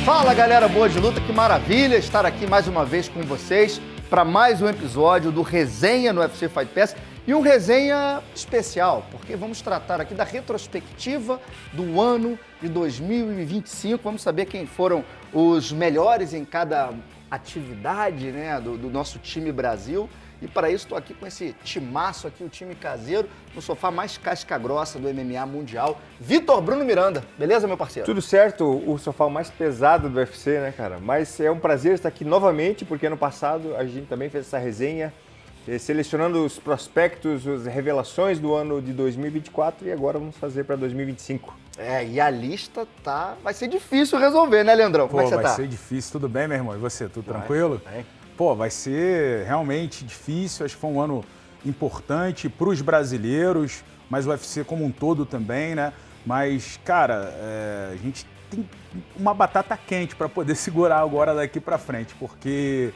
Fala galera boa de luta, que maravilha estar aqui mais uma vez com vocês para mais um episódio do Resenha no UFC Fight Pass e um resenha especial, porque vamos tratar aqui da retrospectiva do ano de 2025, vamos saber quem foram os melhores em cada atividade, né, do nosso time Brasil. E para isso estou aqui com esse timaço aqui, o time caseiro, no sofá mais casca-grossa do MMA mundial, Vitor Bruno Miranda. Beleza, meu parceiro? Tudo certo, o sofá mais pesado do UFC, né, cara? Mas é um prazer estar aqui novamente, porque ano passado a gente também fez essa resenha, selecionando os prospectos, as revelações do ano de 2024 e agora vamos fazer para 2025. E a lista vai ser difícil resolver, né, Leandrão? Como é que você tá? Vai ser difícil, tudo bem, meu irmão? E você, tudo tranquilo? Bem. Pô, vai ser realmente difícil, acho que foi um ano importante para os brasileiros, mas o UFC como um todo também, né? Mas, cara, a gente tem uma batata quente para poder segurar agora daqui para frente, porque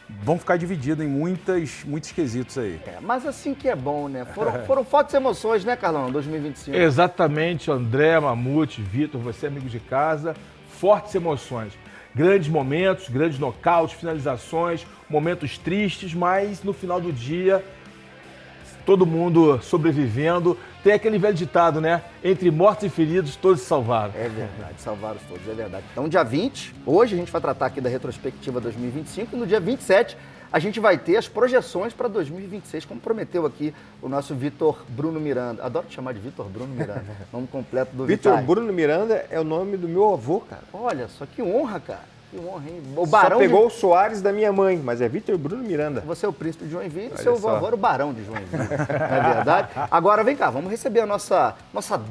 vão ficar divididos em muitos quesitos aí. Mas assim que é bom, né? Foram fortes emoções, né, Carlão, 2025? Exatamente, André, Mamute, Vitor, você amigo de casa, fortes emoções. Grandes momentos, grandes nocautes, finalizações, momentos tristes, mas no final do dia, todo mundo sobrevivendo. Tem aquele velho ditado, né? Entre mortos e feridos, todos se salvaram. É verdade, salvaram todos, é verdade. Então, dia 20, hoje a gente vai tratar aqui da retrospectiva 2025, e no dia 27 a gente vai ter as projeções para 2026, como prometeu aqui o nosso Vitor Bruno Miranda. Adoro te chamar de Vitor Bruno Miranda, nome completo do Vitor Vitor. Bruno Miranda é o nome do meu avô, cara. Olha só, que honra, cara. Que honra, hein? O Só Barão pegou o Soares da minha mãe, mas é Vitor Bruno Miranda. Você é o príncipe de Joinville, Olha seu só. avô era o Barão de Joinville, não é verdade? Agora, vem cá, vamos receber a nossa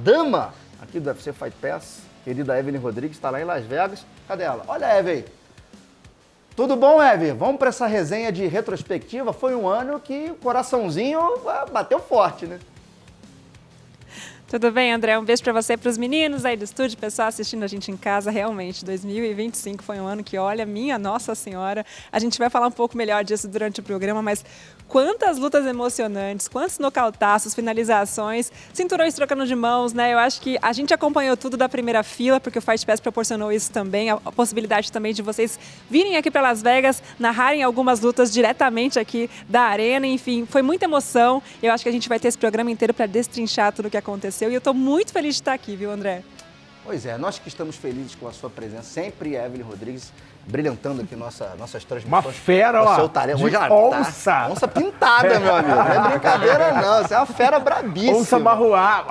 dama aqui do UFC Fight Pass, querida Evelyn Rodrigues, está lá em Las Vegas. Cadê ela? Olha a Evelyn. Tudo bom, Evelyn? Vamos para essa resenha de retrospectiva. Foi um ano que o coraçãozinho bateu forte, né? Tudo bem, André? Um beijo para você e para os meninos aí do estúdio, pessoal assistindo a gente em casa. Realmente, 2025 foi um ano que, olha, minha Nossa Senhora, a gente vai falar um pouco melhor disso durante o programa, mas quantas lutas emocionantes, quantos nocautaços, finalizações, cinturões trocando de mãos, né? Eu acho que a gente acompanhou tudo da primeira fila, porque o Fight Pass proporcionou isso também, a possibilidade também de vocês virem aqui para Las Vegas, narrarem algumas lutas diretamente aqui da arena, enfim, foi muita emoção. Eu acho que a gente vai ter esse programa inteiro para destrinchar tudo o que aconteceu. E eu estou muito feliz de estar aqui, viu, André? Pois é, nós que estamos felizes com a sua presença, sempre a Evelyn Rodrigues brilhantando aqui nossas transmissões. Uma fera, ó, seu talento. Hoje, onça! Onça pintada, meu amigo. Não é brincadeira, não. Você é uma fera brabíssima. Onça marruá!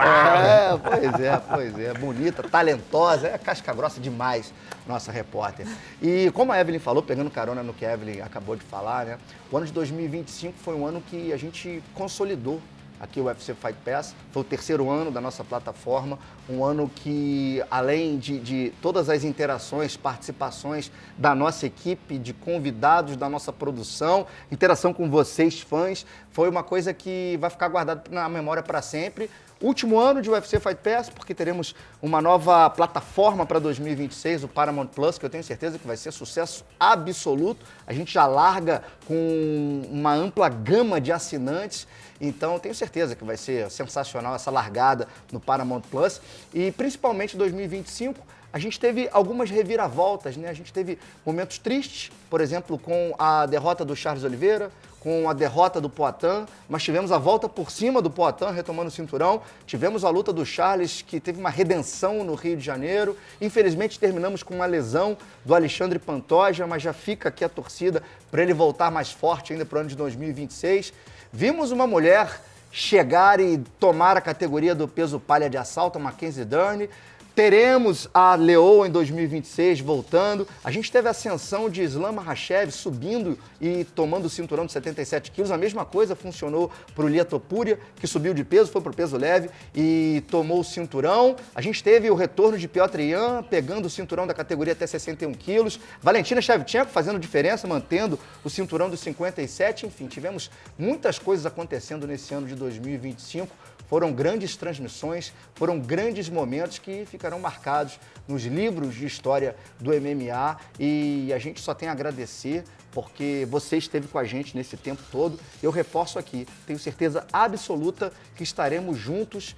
Pois é. Bonita, talentosa, casca grossa demais, nossa repórter. E como a Evelyn falou, pegando carona no que a Evelyn acabou de falar, né? O ano de 2025 foi um ano que a gente consolidou aqui o UFC Fight Pass, foi o terceiro ano da nossa plataforma, um ano que, além de todas as interações, participações da nossa equipe, de convidados da nossa produção, interação com vocês, fãs, foi uma coisa que vai ficar guardada na memória para sempre. Último ano de UFC Fight Pass, porque teremos uma nova plataforma para 2026, o Paramount Plus, que eu tenho certeza que vai ser sucesso absoluto. A gente já larga com uma ampla gama de assinantes, então eu tenho certeza que vai ser sensacional essa largada no Paramount Plus. E principalmente em 2025, a gente teve algumas reviravoltas, né? A gente teve momentos tristes, por exemplo, com a derrota do Charles Oliveira, com a derrota do Poatan, mas tivemos a volta por cima do Poatan, retomando o cinturão. Tivemos a luta do Charles, que teve uma redenção no Rio de Janeiro. Infelizmente, terminamos com uma lesão do Alexandre Pantoja, mas já fica aqui a torcida para ele voltar mais forte ainda para o ano de 2026. Vimos uma mulher chegar e tomar a categoria do peso palha de assalto, a Mackenzie Dern. Teremos a Leoa em 2026 voltando. A gente teve a ascensão de Islam Makhachev subindo e tomando o cinturão de 77 quilos. A mesma coisa funcionou para o Lia Topuria, que subiu de peso, foi para o peso leve e tomou o cinturão. A gente teve o retorno de Piotr Yan, pegando o cinturão da categoria até 61 quilos. Valentina Shevchenko fazendo diferença, mantendo o cinturão dos 57. Enfim, tivemos muitas coisas acontecendo nesse ano de 2025. Foram grandes transmissões, foram grandes momentos que ficarão marcados nos livros de história do MMA e a gente só tem a agradecer porque você esteve com a gente nesse tempo todo. Eu reforço aqui, tenho certeza absoluta que estaremos juntos,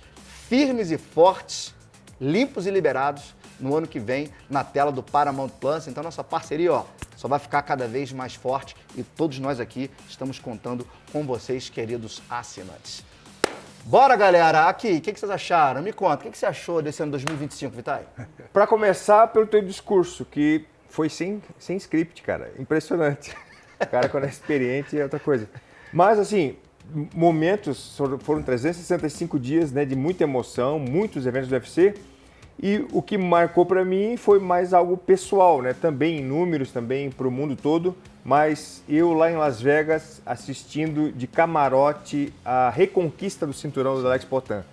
firmes e fortes, limpos e liberados no ano que vem na tela do Paramount Plus. Então nossa parceria, ó, só vai ficar cada vez mais forte e todos nós aqui estamos contando com vocês, queridos assinantes. Bora, galera! Aqui, o que vocês acharam? Me conta, o que você achou desse ano 2025, Vitai? Para começar, pelo teu discurso, que foi sem script, cara. Impressionante. O cara, quando é experiente, é outra coisa. Mas, assim, momentos, foram 365 dias, né, de muita emoção, muitos eventos do UFC. E o que marcou para mim foi mais algo pessoal, né? Também em números, também para o mundo todo. Mas eu lá em Las Vegas assistindo de camarote a reconquista do cinturão do Alex Poatan.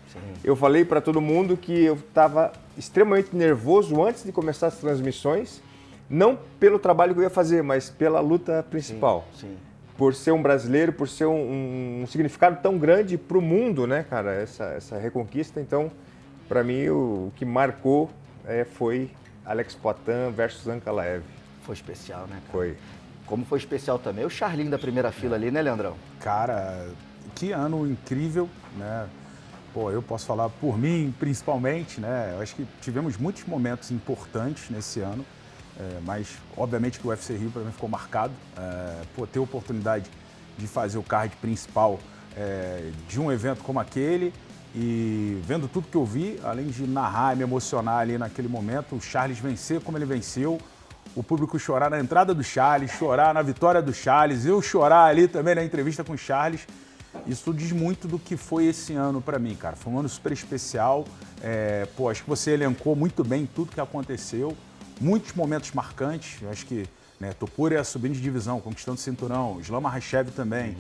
Eu falei para todo mundo que eu estava extremamente nervoso antes de começar as transmissões, não pelo trabalho que eu ia fazer, mas pela luta principal. Sim. Por ser um brasileiro, por ser um significado tão grande para o mundo, né, cara, essa reconquista. Então, para mim, o que marcou foi Alex Poatan versus Ankalaev. Foi especial, né, cara? Foi. Como foi especial também o Charlinho da primeira fila ali, né, Leandrão? Cara, que ano incrível, né? Pô, eu posso falar por mim, principalmente, né? Eu acho que tivemos muitos momentos importantes nesse ano, mas obviamente que o UFC Rio para mim ficou marcado. Ter a oportunidade de fazer o card principal de um evento como aquele e vendo tudo que eu vi, além de narrar e me emocionar ali naquele momento, o Charles vencer como ele venceu, o público chorar na entrada do Charles, chorar na vitória do Charles, eu chorar ali também na entrevista com o Charles. Isso diz muito do que foi esse ano para mim, cara. Foi um ano super especial. Acho que você elencou muito bem tudo que aconteceu. Muitos momentos marcantes. Eu acho que Topuria subindo de divisão, conquistando o cinturão, Islam Makhachev também.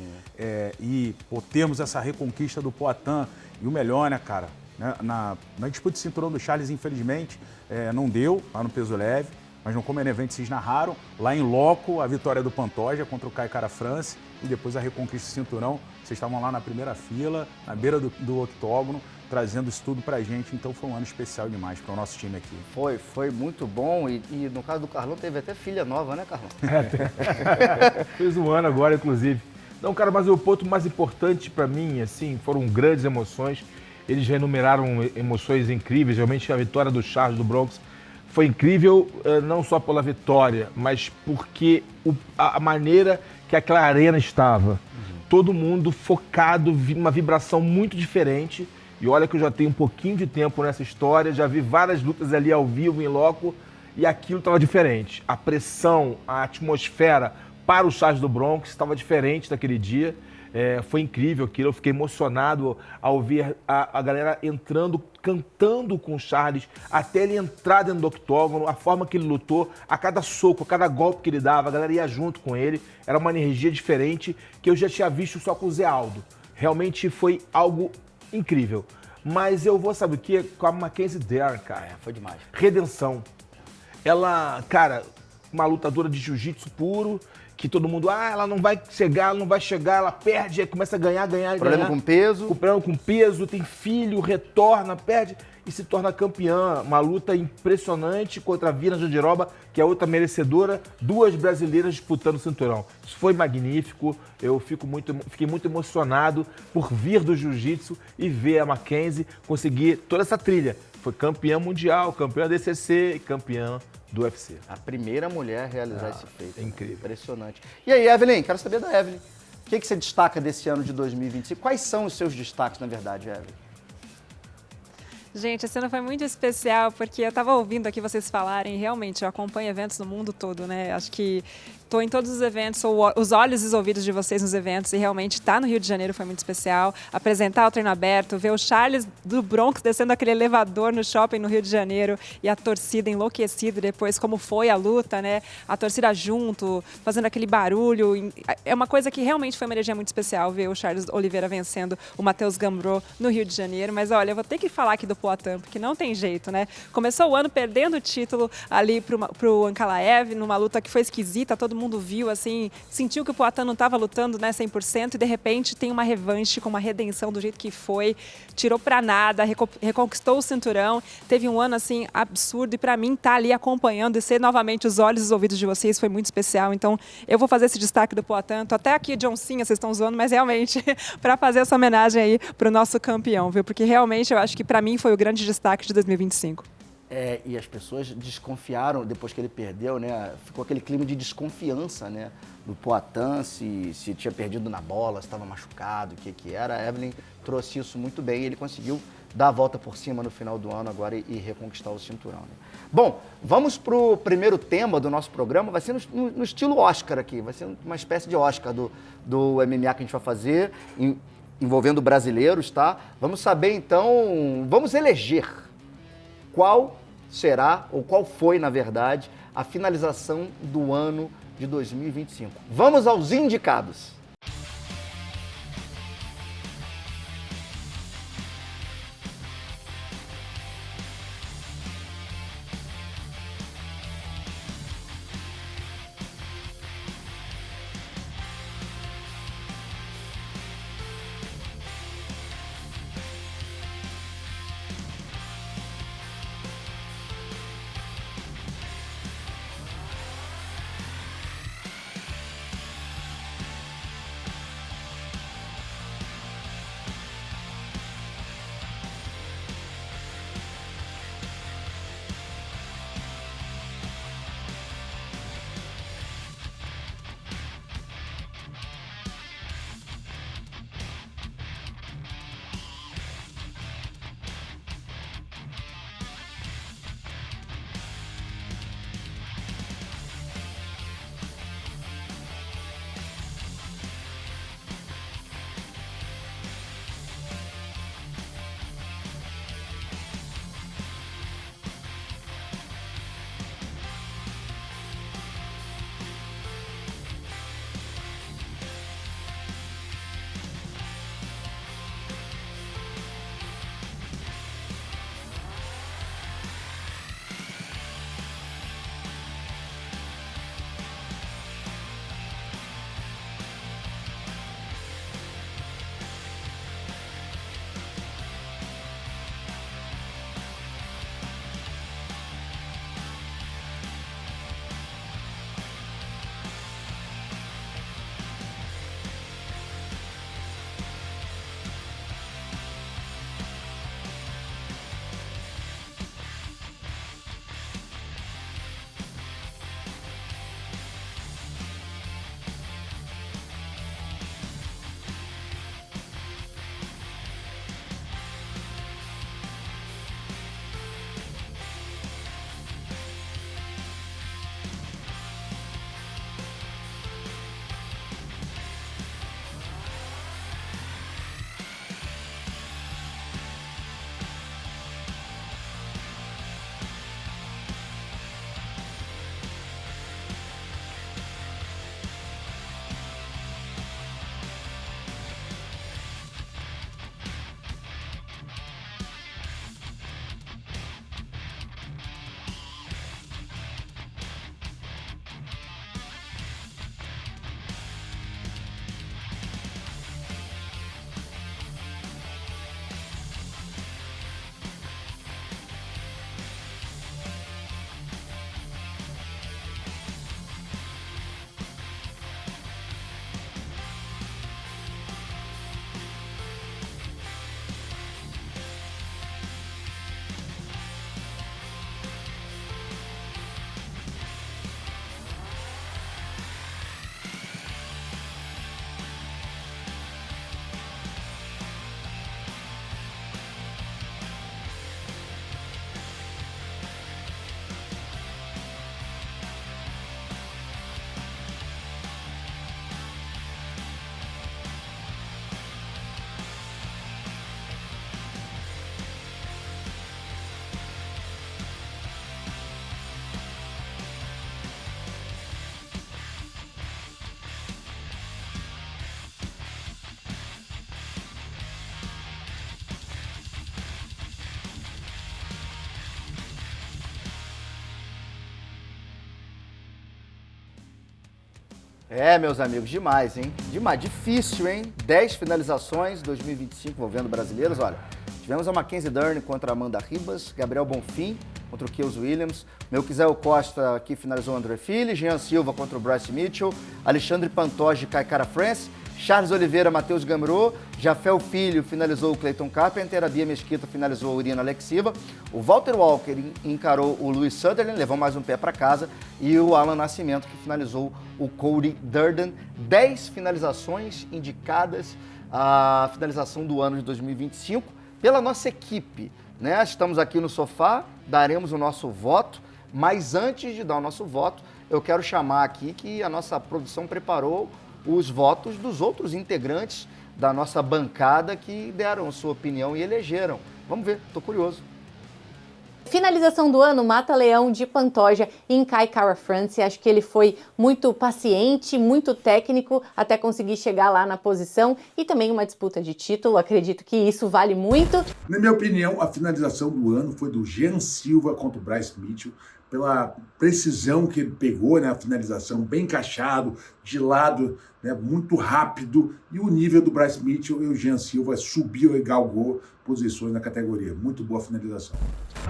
Termos essa reconquista do Poatan. E o melhor, né, cara? Na disputa de cinturão do Charles, infelizmente, não deu lá no peso leve. Mas no Common Event vocês narraram, lá em loco, a vitória do Pantoja contra o Kai Kara-France e depois a reconquista do cinturão. Vocês estavam lá na primeira fila, na beira do octógono, trazendo isso tudo pra gente. Então foi um ano especial demais para o nosso time aqui. Foi muito bom e no caso do Carlão teve até filha nova, né, Carlão? Fez um ano agora, inclusive. Não, cara, mas o ponto mais importante para mim, assim, foram grandes emoções. Eles já enumeraram emoções incríveis. Realmente a vitória do Charles do Bronx foi incrível, não só pela vitória, mas porque a maneira que aquela arena estava. Todo mundo focado, uma vibração muito diferente. E olha que eu já tenho um pouquinho de tempo nessa história, já vi várias lutas ali ao vivo, em loco, e aquilo estava diferente. A pressão, a atmosfera para o Charles do Bronx estava diferente daquele dia. Foi incrível aquilo, eu fiquei emocionado ao ver a galera entrando, cantando com o Charles, até ele entrar dentro do octógono, a forma que ele lutou, a cada soco, a cada golpe que ele dava, a galera ia junto com ele, era uma energia diferente que eu já tinha visto só com o Zé Aldo. Realmente foi algo incrível. Mas eu vou, sabe o quê? Com a Mackenzie Dern, cara. Foi demais. Redenção. Ela, cara, uma lutadora de jiu-jitsu puro, que todo mundo, ela não vai chegar, ela perde, aí começa a ganhar. Problema com peso. Problema com peso, tem filho, retorna, perde e se torna campeã. Uma luta impressionante contra a Virna Jandiroba, que é outra merecedora, duas brasileiras disputando o cinturão. Isso foi magnífico, eu fiquei muito emocionado por vir do jiu-jitsu e ver a Mackenzie conseguir toda essa trilha. Foi campeã mundial, campeã DCC e campeã do UFC. A primeira mulher a realizar esse feito. É incrível. Impressionante. E aí, Evelyn, quero saber da Evelyn. O que você destaca desse ano de 2025? Quais são os seus destaques, na verdade, Evelyn? Gente, esse ano foi muito especial porque eu estava ouvindo aqui vocês falarem, realmente, eu acompanho eventos no mundo todo, né? Acho que estou em todos os eventos, sou os olhos e os ouvidos de vocês nos eventos e realmente estar no Rio de Janeiro foi muito especial. Apresentar o treino aberto, ver o Charles do Bronx descendo aquele elevador no shopping no Rio de Janeiro e a torcida enlouquecida depois, como foi a luta, né? A torcida junto, fazendo aquele barulho. É uma coisa que realmente foi uma energia muito especial ver o Charles Oliveira vencendo o Matheus Gamrot no Rio de Janeiro. Mas olha, eu vou ter que falar aqui do Poatan, porque não tem jeito, né? Começou o ano perdendo o título ali pro Ankalaev, numa luta que foi esquisita, todo mundo viu, assim, sentiu que o Poatan não estava lutando, né, 100%, e de repente tem uma revanche com uma redenção do jeito que foi, tirou pra nada, reconquistou o cinturão, teve um ano, assim, absurdo, e pra mim tá ali acompanhando e ser novamente os olhos e os ouvidos de vocês foi muito especial, então eu vou fazer esse destaque do Poatan, tô até aqui John Cena, vocês estão zoando, mas realmente para fazer essa homenagem aí pro nosso campeão, viu, porque realmente eu acho que pra mim foi o grande destaque de 2025. E as pessoas desconfiaram depois que ele perdeu, né? Ficou aquele clima de desconfiança, né? Do Poatan, se tinha perdido na bola, se estava machucado, o que era. A Evelyn trouxe isso muito bem e ele conseguiu dar a volta por cima no final do ano agora e reconquistar o cinturão, né? Bom, vamos para o primeiro tema do nosso programa. Vai ser no estilo Oscar aqui, vai ser uma espécie de Oscar do MMA que a gente vai fazer, envolvendo brasileiros, tá? Vamos saber então, vamos eleger qual será, ou qual foi, na verdade, a finalização do ano de 2025. Vamos aos indicados. Meus amigos, demais, hein? Demais, difícil, hein? 10 finalizações, 2025, envolvendo brasileiros. Olha, tivemos a Mackenzie Dern contra a Amanda Ribas, Gabriel Bonfim contra o Keels Williams, Melquizel Costa aqui finalizou o André Fili, Jean Silva contra o Bryce Mitchell, Alexandre Pantoja e Kai Kara France, Charles Oliveira, Matheus Gamrot, Jafel Filho finalizou o Clayton Carpenter, a Bia Mesquita finalizou a Irina Alexiva, o Walter Walker encarou o Lewis Sutherland, levou mais um pé para casa, e o Alan Nascimento que finalizou o Cody Durden. 10 finalizações indicadas à finalização do ano de 2025 pela nossa equipe, né? Estamos aqui no sofá, daremos o nosso voto, mas antes de dar o nosso voto, eu quero chamar aqui que a nossa produção preparou os votos dos outros integrantes da nossa bancada que deram sua opinião e elegeram. Vamos ver, tô curioso. Finalização do ano, Mata-Leão de Pantoja em Kai Kara-France. Acho que ele foi muito paciente, muito técnico até conseguir chegar lá na posição e também uma disputa de título. Acredito que isso vale muito. Na minha opinião, a finalização do ano foi do Jean Silva contra o Bryce Mitchell, pela precisão que ele pegou, né, a finalização bem encaixado, de lado, né, muito rápido, e o nível do Bryce Mitchell e o Jean Silva subiu e galgou posições na categoria. Muito boa finalização.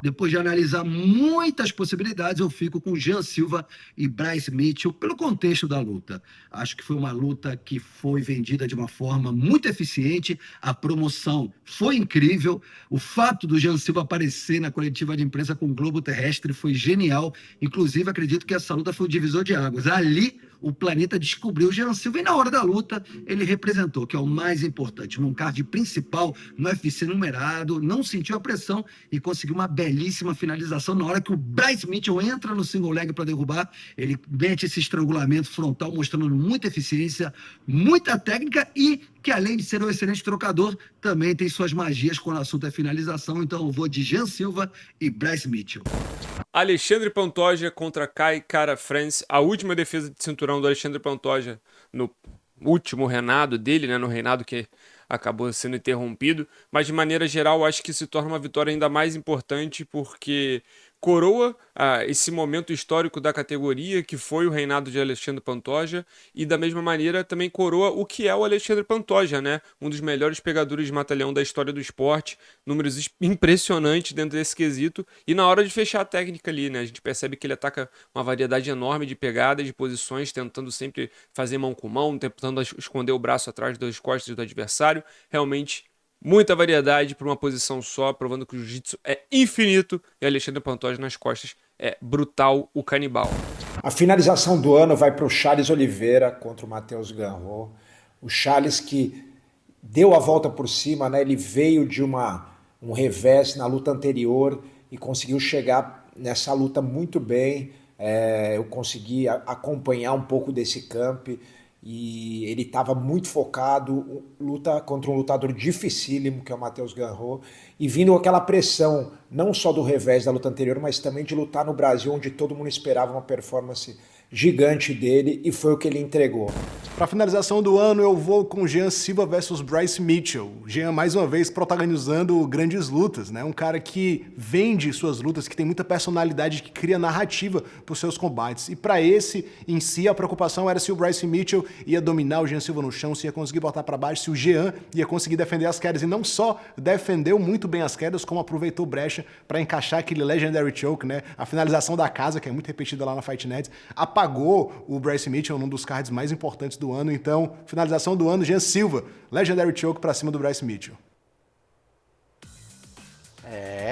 Depois de analisar muitas possibilidades, eu fico com Jean Silva e Bryce Mitchell pelo contexto da luta. Acho que foi uma luta que foi vendida de uma forma muito eficiente, a promoção foi incrível, o fato do Jean Silva aparecer na coletiva de imprensa com o globo terrestre foi genial, inclusive acredito que essa luta foi o divisor de águas. Ali o planeta descobriu o Jean Silva e na hora da luta ele representou, que é o mais importante, num card principal, no UFC numerado, não sentiu a pressão e conseguiu uma belíssima finalização. Na hora que o Bryce Mitchell entra no single leg para derrubar, ele mete esse estrangulamento frontal, mostrando muita eficiência, muita técnica e que além de ser um excelente trocador, também tem suas magias quando o assunto é finalização. Então eu vou de Jean Silva e Bryce Mitchell. Alexandre Pantoja contra Kai Kara-France. A última defesa de cinturão do Alexandre Pantoja no último reinado dele, né, no reinado que acabou sendo interrompido, mas de maneira geral acho que se torna uma vitória ainda mais importante porque coroa esse momento histórico da categoria que foi o reinado de Alexandre Pantoja e da mesma maneira também coroa o que é o Alexandre Pantoja, né? Um dos melhores pegadores de mata-leão da história do esporte, números impressionantes dentro desse quesito e na hora de fechar a técnica ali, né? A gente percebe que ele ataca uma variedade enorme de pegadas, de posições, tentando sempre fazer mão com mão, tentando esconder o braço atrás das costas do adversário, realmente muita variedade para uma posição só, provando que o jiu-jitsu é infinito e Alexandre Pantoja nas costas é brutal, o canibal. A finalização do ano vai para o Charles Oliveira contra o Matheus Gamrot. O Charles que deu a volta por cima, né? Ele veio de um revés na luta anterior e conseguiu chegar nessa luta muito bem. Eu consegui acompanhar um pouco desse camp. E ele estava muito focado, luta contra um lutador dificílimo, que é o Matheus Gamrot, e vindo com aquela pressão, não só do revés da luta anterior, mas também de lutar no Brasil, onde todo mundo esperava uma performance gigante dele, e foi o que ele entregou. Para a finalização do ano, eu vou com Jean Silva versus Bryce Mitchell. Jean, mais uma vez, protagonizando grandes lutas, né? Um cara que vende suas lutas, que tem muita personalidade, que cria narrativa para os seus combates. E para esse, em si, a preocupação era se o Bryce Mitchell ia dominar o Jean Silva no chão, se ia conseguir botar para baixo, se o Jean ia conseguir defender as quedas. E não só defendeu muito bem as quedas, como aproveitou brecha para encaixar aquele Legendary Choke, né? A finalização da casa, que é muito repetida lá na Fight Net, apagou o Bryce Mitchell num dos cards mais importantes do ano. Então, finalização do ano, Jean Silva, Legendary Choke pra cima do Bryce Mitchell.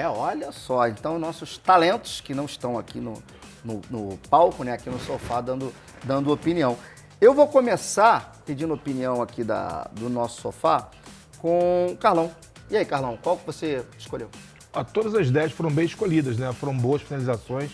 Olha só, então nossos talentos que não estão aqui no palco, né, aqui no sofá, dando opinião. Eu vou começar pedindo opinião aqui do nosso sofá com o Carlão. E aí, Carlão, qual que você escolheu? Todas as 10 foram bem escolhidas, né? Foram boas finalizações.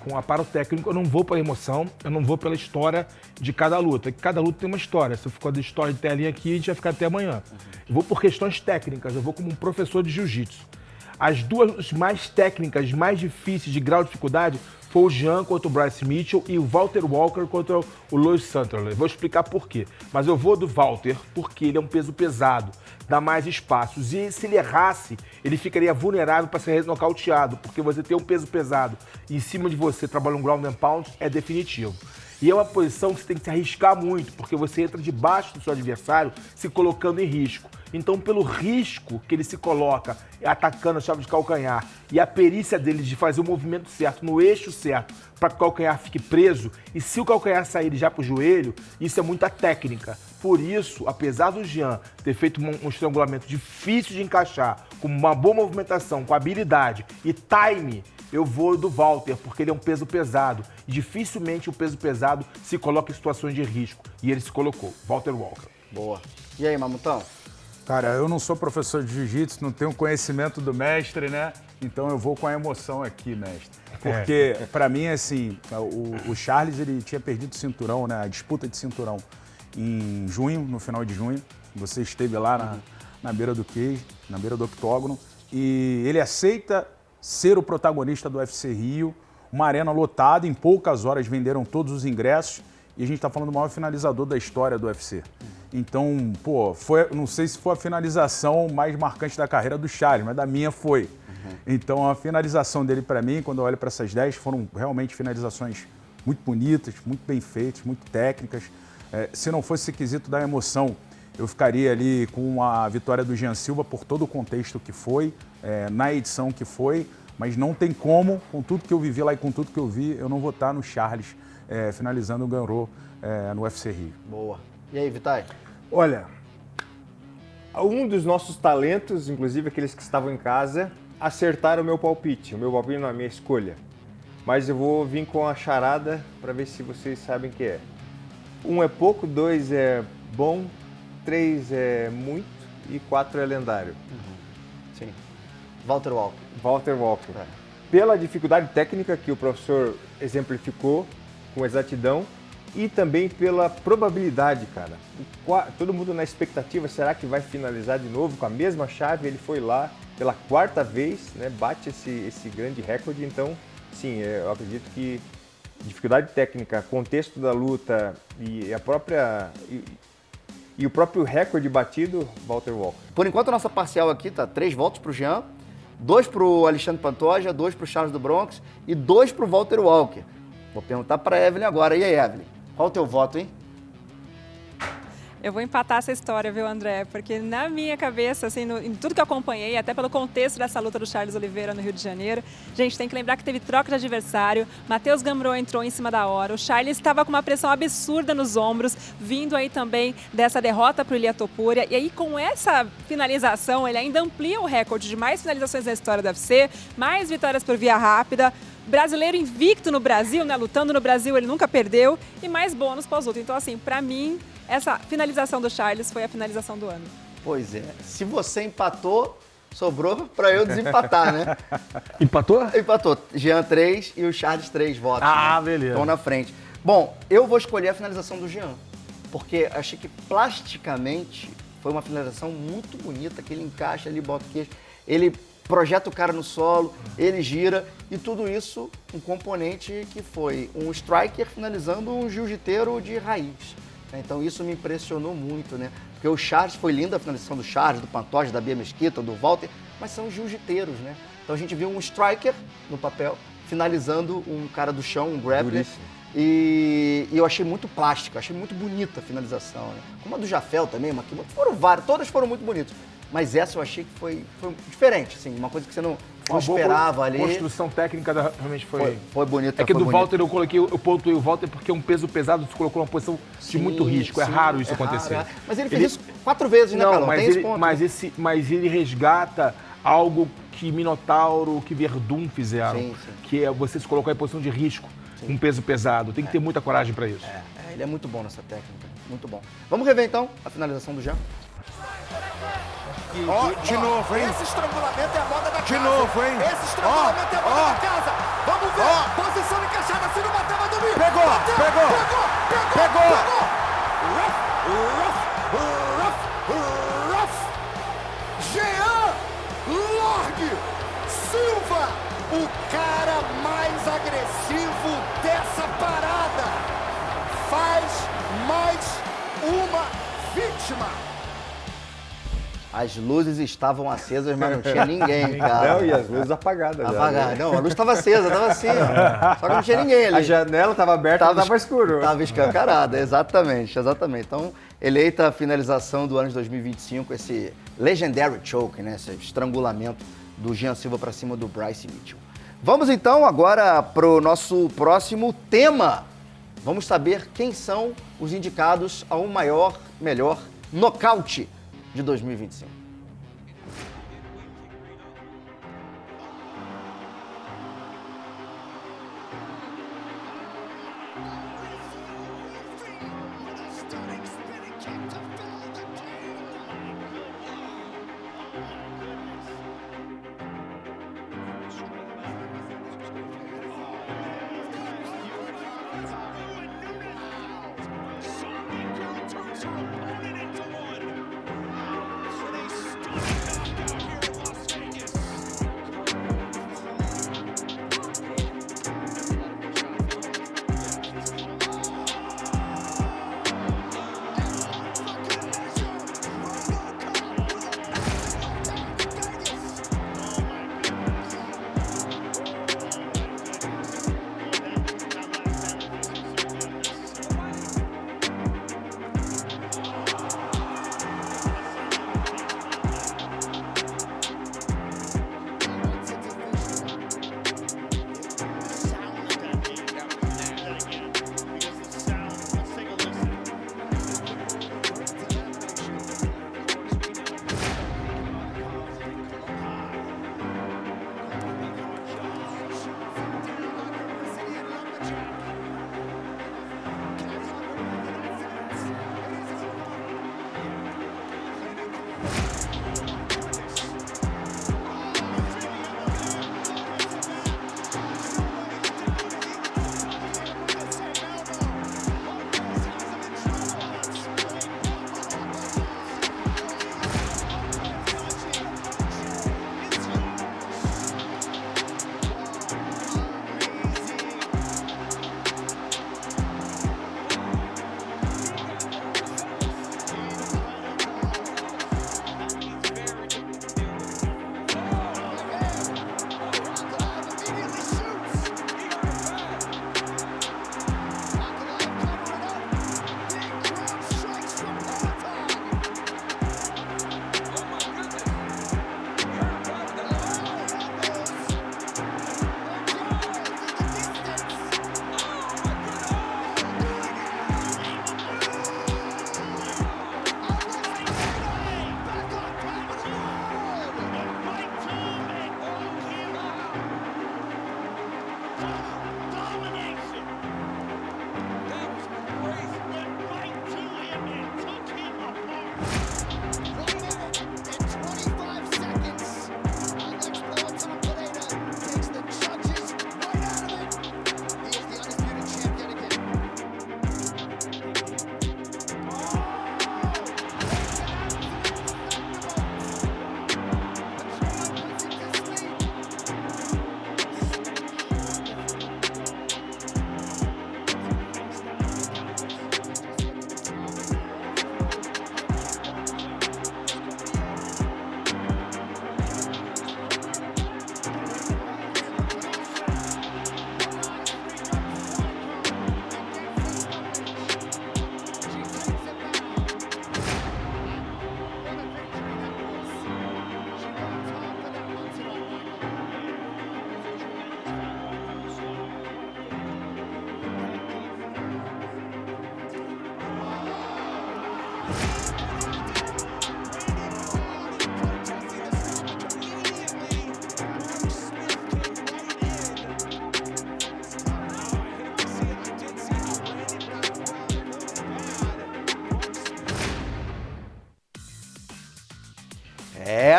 Com aparo técnico, eu não vou pela emoção, eu não vou pela história de cada luta. Cada luta tem uma história. Se eu for de história de telinha aqui, a gente vai ficar até amanhã. Eu vou por questões técnicas, eu vou como um professor de jiu-jitsu. As duas mais técnicas, mais difíceis, de grau de dificuldade, foi o Jean contra o Bryce Mitchell e o Walter Walker contra o Lewis Sutherland. Vou explicar por quê. Mas eu vou do Walter porque ele é um peso pesado, dá mais espaços. E se ele errasse, ele ficaria vulnerável para ser nocauteado, porque você ter um peso pesado em cima de você, trabalhando um ground and pound, é definitivo. E é uma posição que você tem que se arriscar muito, porque você entra debaixo do seu adversário se colocando em risco. Então, pelo risco que ele se coloca atacando a chave de calcanhar e a perícia dele de fazer o movimento certo, no eixo certo, para que o calcanhar fique preso, e se o calcanhar sair já para o joelho, isso é muita técnica. Por isso, apesar do Jean ter feito um estrangulamento difícil de encaixar, com uma boa movimentação, com habilidade e time, eu vou do Walter, porque ele é um peso pesado. E dificilmente o peso pesado se coloca em situações de risco. E ele se colocou. Walter Walker. Boa. E aí, Mamutão? Cara, eu não sou professor de jiu-jitsu, não tenho conhecimento do mestre, né? Então eu vou com a emoção aqui, mestre. Porque, pra mim, assim, o Charles, ele tinha perdido o cinturão, né? A disputa de cinturão em junho, no final de junho. Você esteve lá na beira do cage, na beira do octógono. E ele aceita ser o protagonista do UFC Rio. Uma arena lotada, em poucas horas venderam todos os ingressos. E a gente tá falando do maior finalizador da história do UFC. Então, pô, não sei se foi a finalização mais marcante da carreira do Charles, mas da minha foi. Então, a finalização dele para mim, quando eu olho para essas 10, foram realmente finalizações muito bonitas, muito bem feitas, muito técnicas. Se não fosse esse quesito da emoção, eu ficaria ali com a vitória do Jean Silva por todo o contexto que foi, na edição que foi, mas não tem como, com tudo que eu vivi lá e com tudo que eu vi, eu não vou estar no Charles finalizando o Ganrot no UFC Rio. Boa. E aí, Vitai? Olha, um dos nossos talentos, inclusive aqueles que estavam em casa, acertaram o meu palpite não é a minha escolha. Mas eu vou vir com a charada para ver se vocês sabem o que é. 1 é pouco, 2 é bom, 3 é muito e 4 é lendário. Sim. Walter Walker. Walter Walker. Pela dificuldade técnica que o professor exemplificou com exatidão e também pela probabilidade, cara. Todo mundo na expectativa, será que vai finalizar de novo com a mesma chave? Ele foi lá pela 4ª vez, né, bate esse grande recorde. Então, sim, eu acredito que dificuldade técnica, contexto da luta e o próprio recorde batido, Walter Walker. Por enquanto, a nossa parcial aqui tá 3 votos pro Jean, 2 pro Alexandre Pantoja, 2 pro Charles do Bronx e 2 pro Walter Walker. Vou perguntar pra Evelyn agora. E aí, Evelyn? Qual o teu voto, hein? Eu vou empatar essa história, viu, André? Porque na minha cabeça, assim, em tudo que eu acompanhei, até pelo contexto dessa luta do Charles Oliveira no Rio de Janeiro, gente, tem que lembrar que teve troca de adversário, Matheus Gamrot entrou em cima da hora, o Charles estava com uma pressão absurda nos ombros, vindo aí também dessa derrota para o Ilia Topuria, e aí com essa finalização, ele ainda amplia o recorde de mais finalizações da história do UFC, mais vitórias por via rápida, brasileiro invicto no Brasil, né, lutando no Brasil, ele nunca perdeu, e mais bônus pós-luta. Então, assim, para mim, essa finalização do Charles foi a finalização do ano. Pois é. Se você empatou, sobrou pra eu desempatar, né? Empatou? Empatou. Jean 3 e o Charles 3 votos. Ah, né? beleza. Estão na frente. Bom, eu vou escolher a finalização do Jean, porque achei que plasticamente foi uma finalização muito bonita, que ele encaixa ali, bota o queixo, ele projeta o cara no solo, ele gira, e tudo isso um componente que foi um striker finalizando um jiu-jiteiro de raiz. Então isso me impressionou muito, né? Porque o Charles, foi linda a finalização do Charles, do Pantoja, da Bia Mesquita, do Walter, mas são jiu-jiteiros, né? Então a gente viu um striker no papel finalizando um cara do chão, um grappler. E eu achei muito plástica, achei muito bonita a finalização, né? Como a do Jafel também, foram várias, todas foram muito bonitas. Mas essa eu achei que foi diferente, assim, uma coisa que você não esperava ali. A construção técnica realmente foi bonita. É que do Walter eu pontuei o Walter porque um peso pesado se colocou numa posição de muito risco. É raro isso acontecer. Raro. Mas ele fez isso 4 vezes, né, Carlão? Mas tem esse ponto. Mas ele resgata algo que Minotauro, que Verdun fizeram. Que é você se colocar em posição de risco, um peso pesado. Tem que ter muita coragem para isso. Ele é muito bom nessa técnica, muito bom. Vamos rever então a finalização do Jean? De novo, hein? Esse estrangulamento é a moda da casa. De novo, hein? Esse estrangulamento é a moda da casa. Vamos ver. Posição encaixada, se não bater, vai dormir. Pegou. Jean Lorgue Silva, o cara mais agressivo dessa parada. Faz mais uma vítima. As luzes estavam acesas, mas não tinha ninguém, cara. Não, e as luzes apagadas. Apagadas. Não, a luz estava acesa, estava assim, ó. Só que não tinha ninguém ali. A janela estava aberta, estava escuro. Estava escancarada, exatamente. Então, eleita a finalização do ano de 2025, esse legendary choke, né? Esse estrangulamento do Jean Silva para cima do Bryce Mitchell. Vamos então agora para o nosso próximo tema. Vamos saber quem são os indicados ao melhor nocaute de 2025.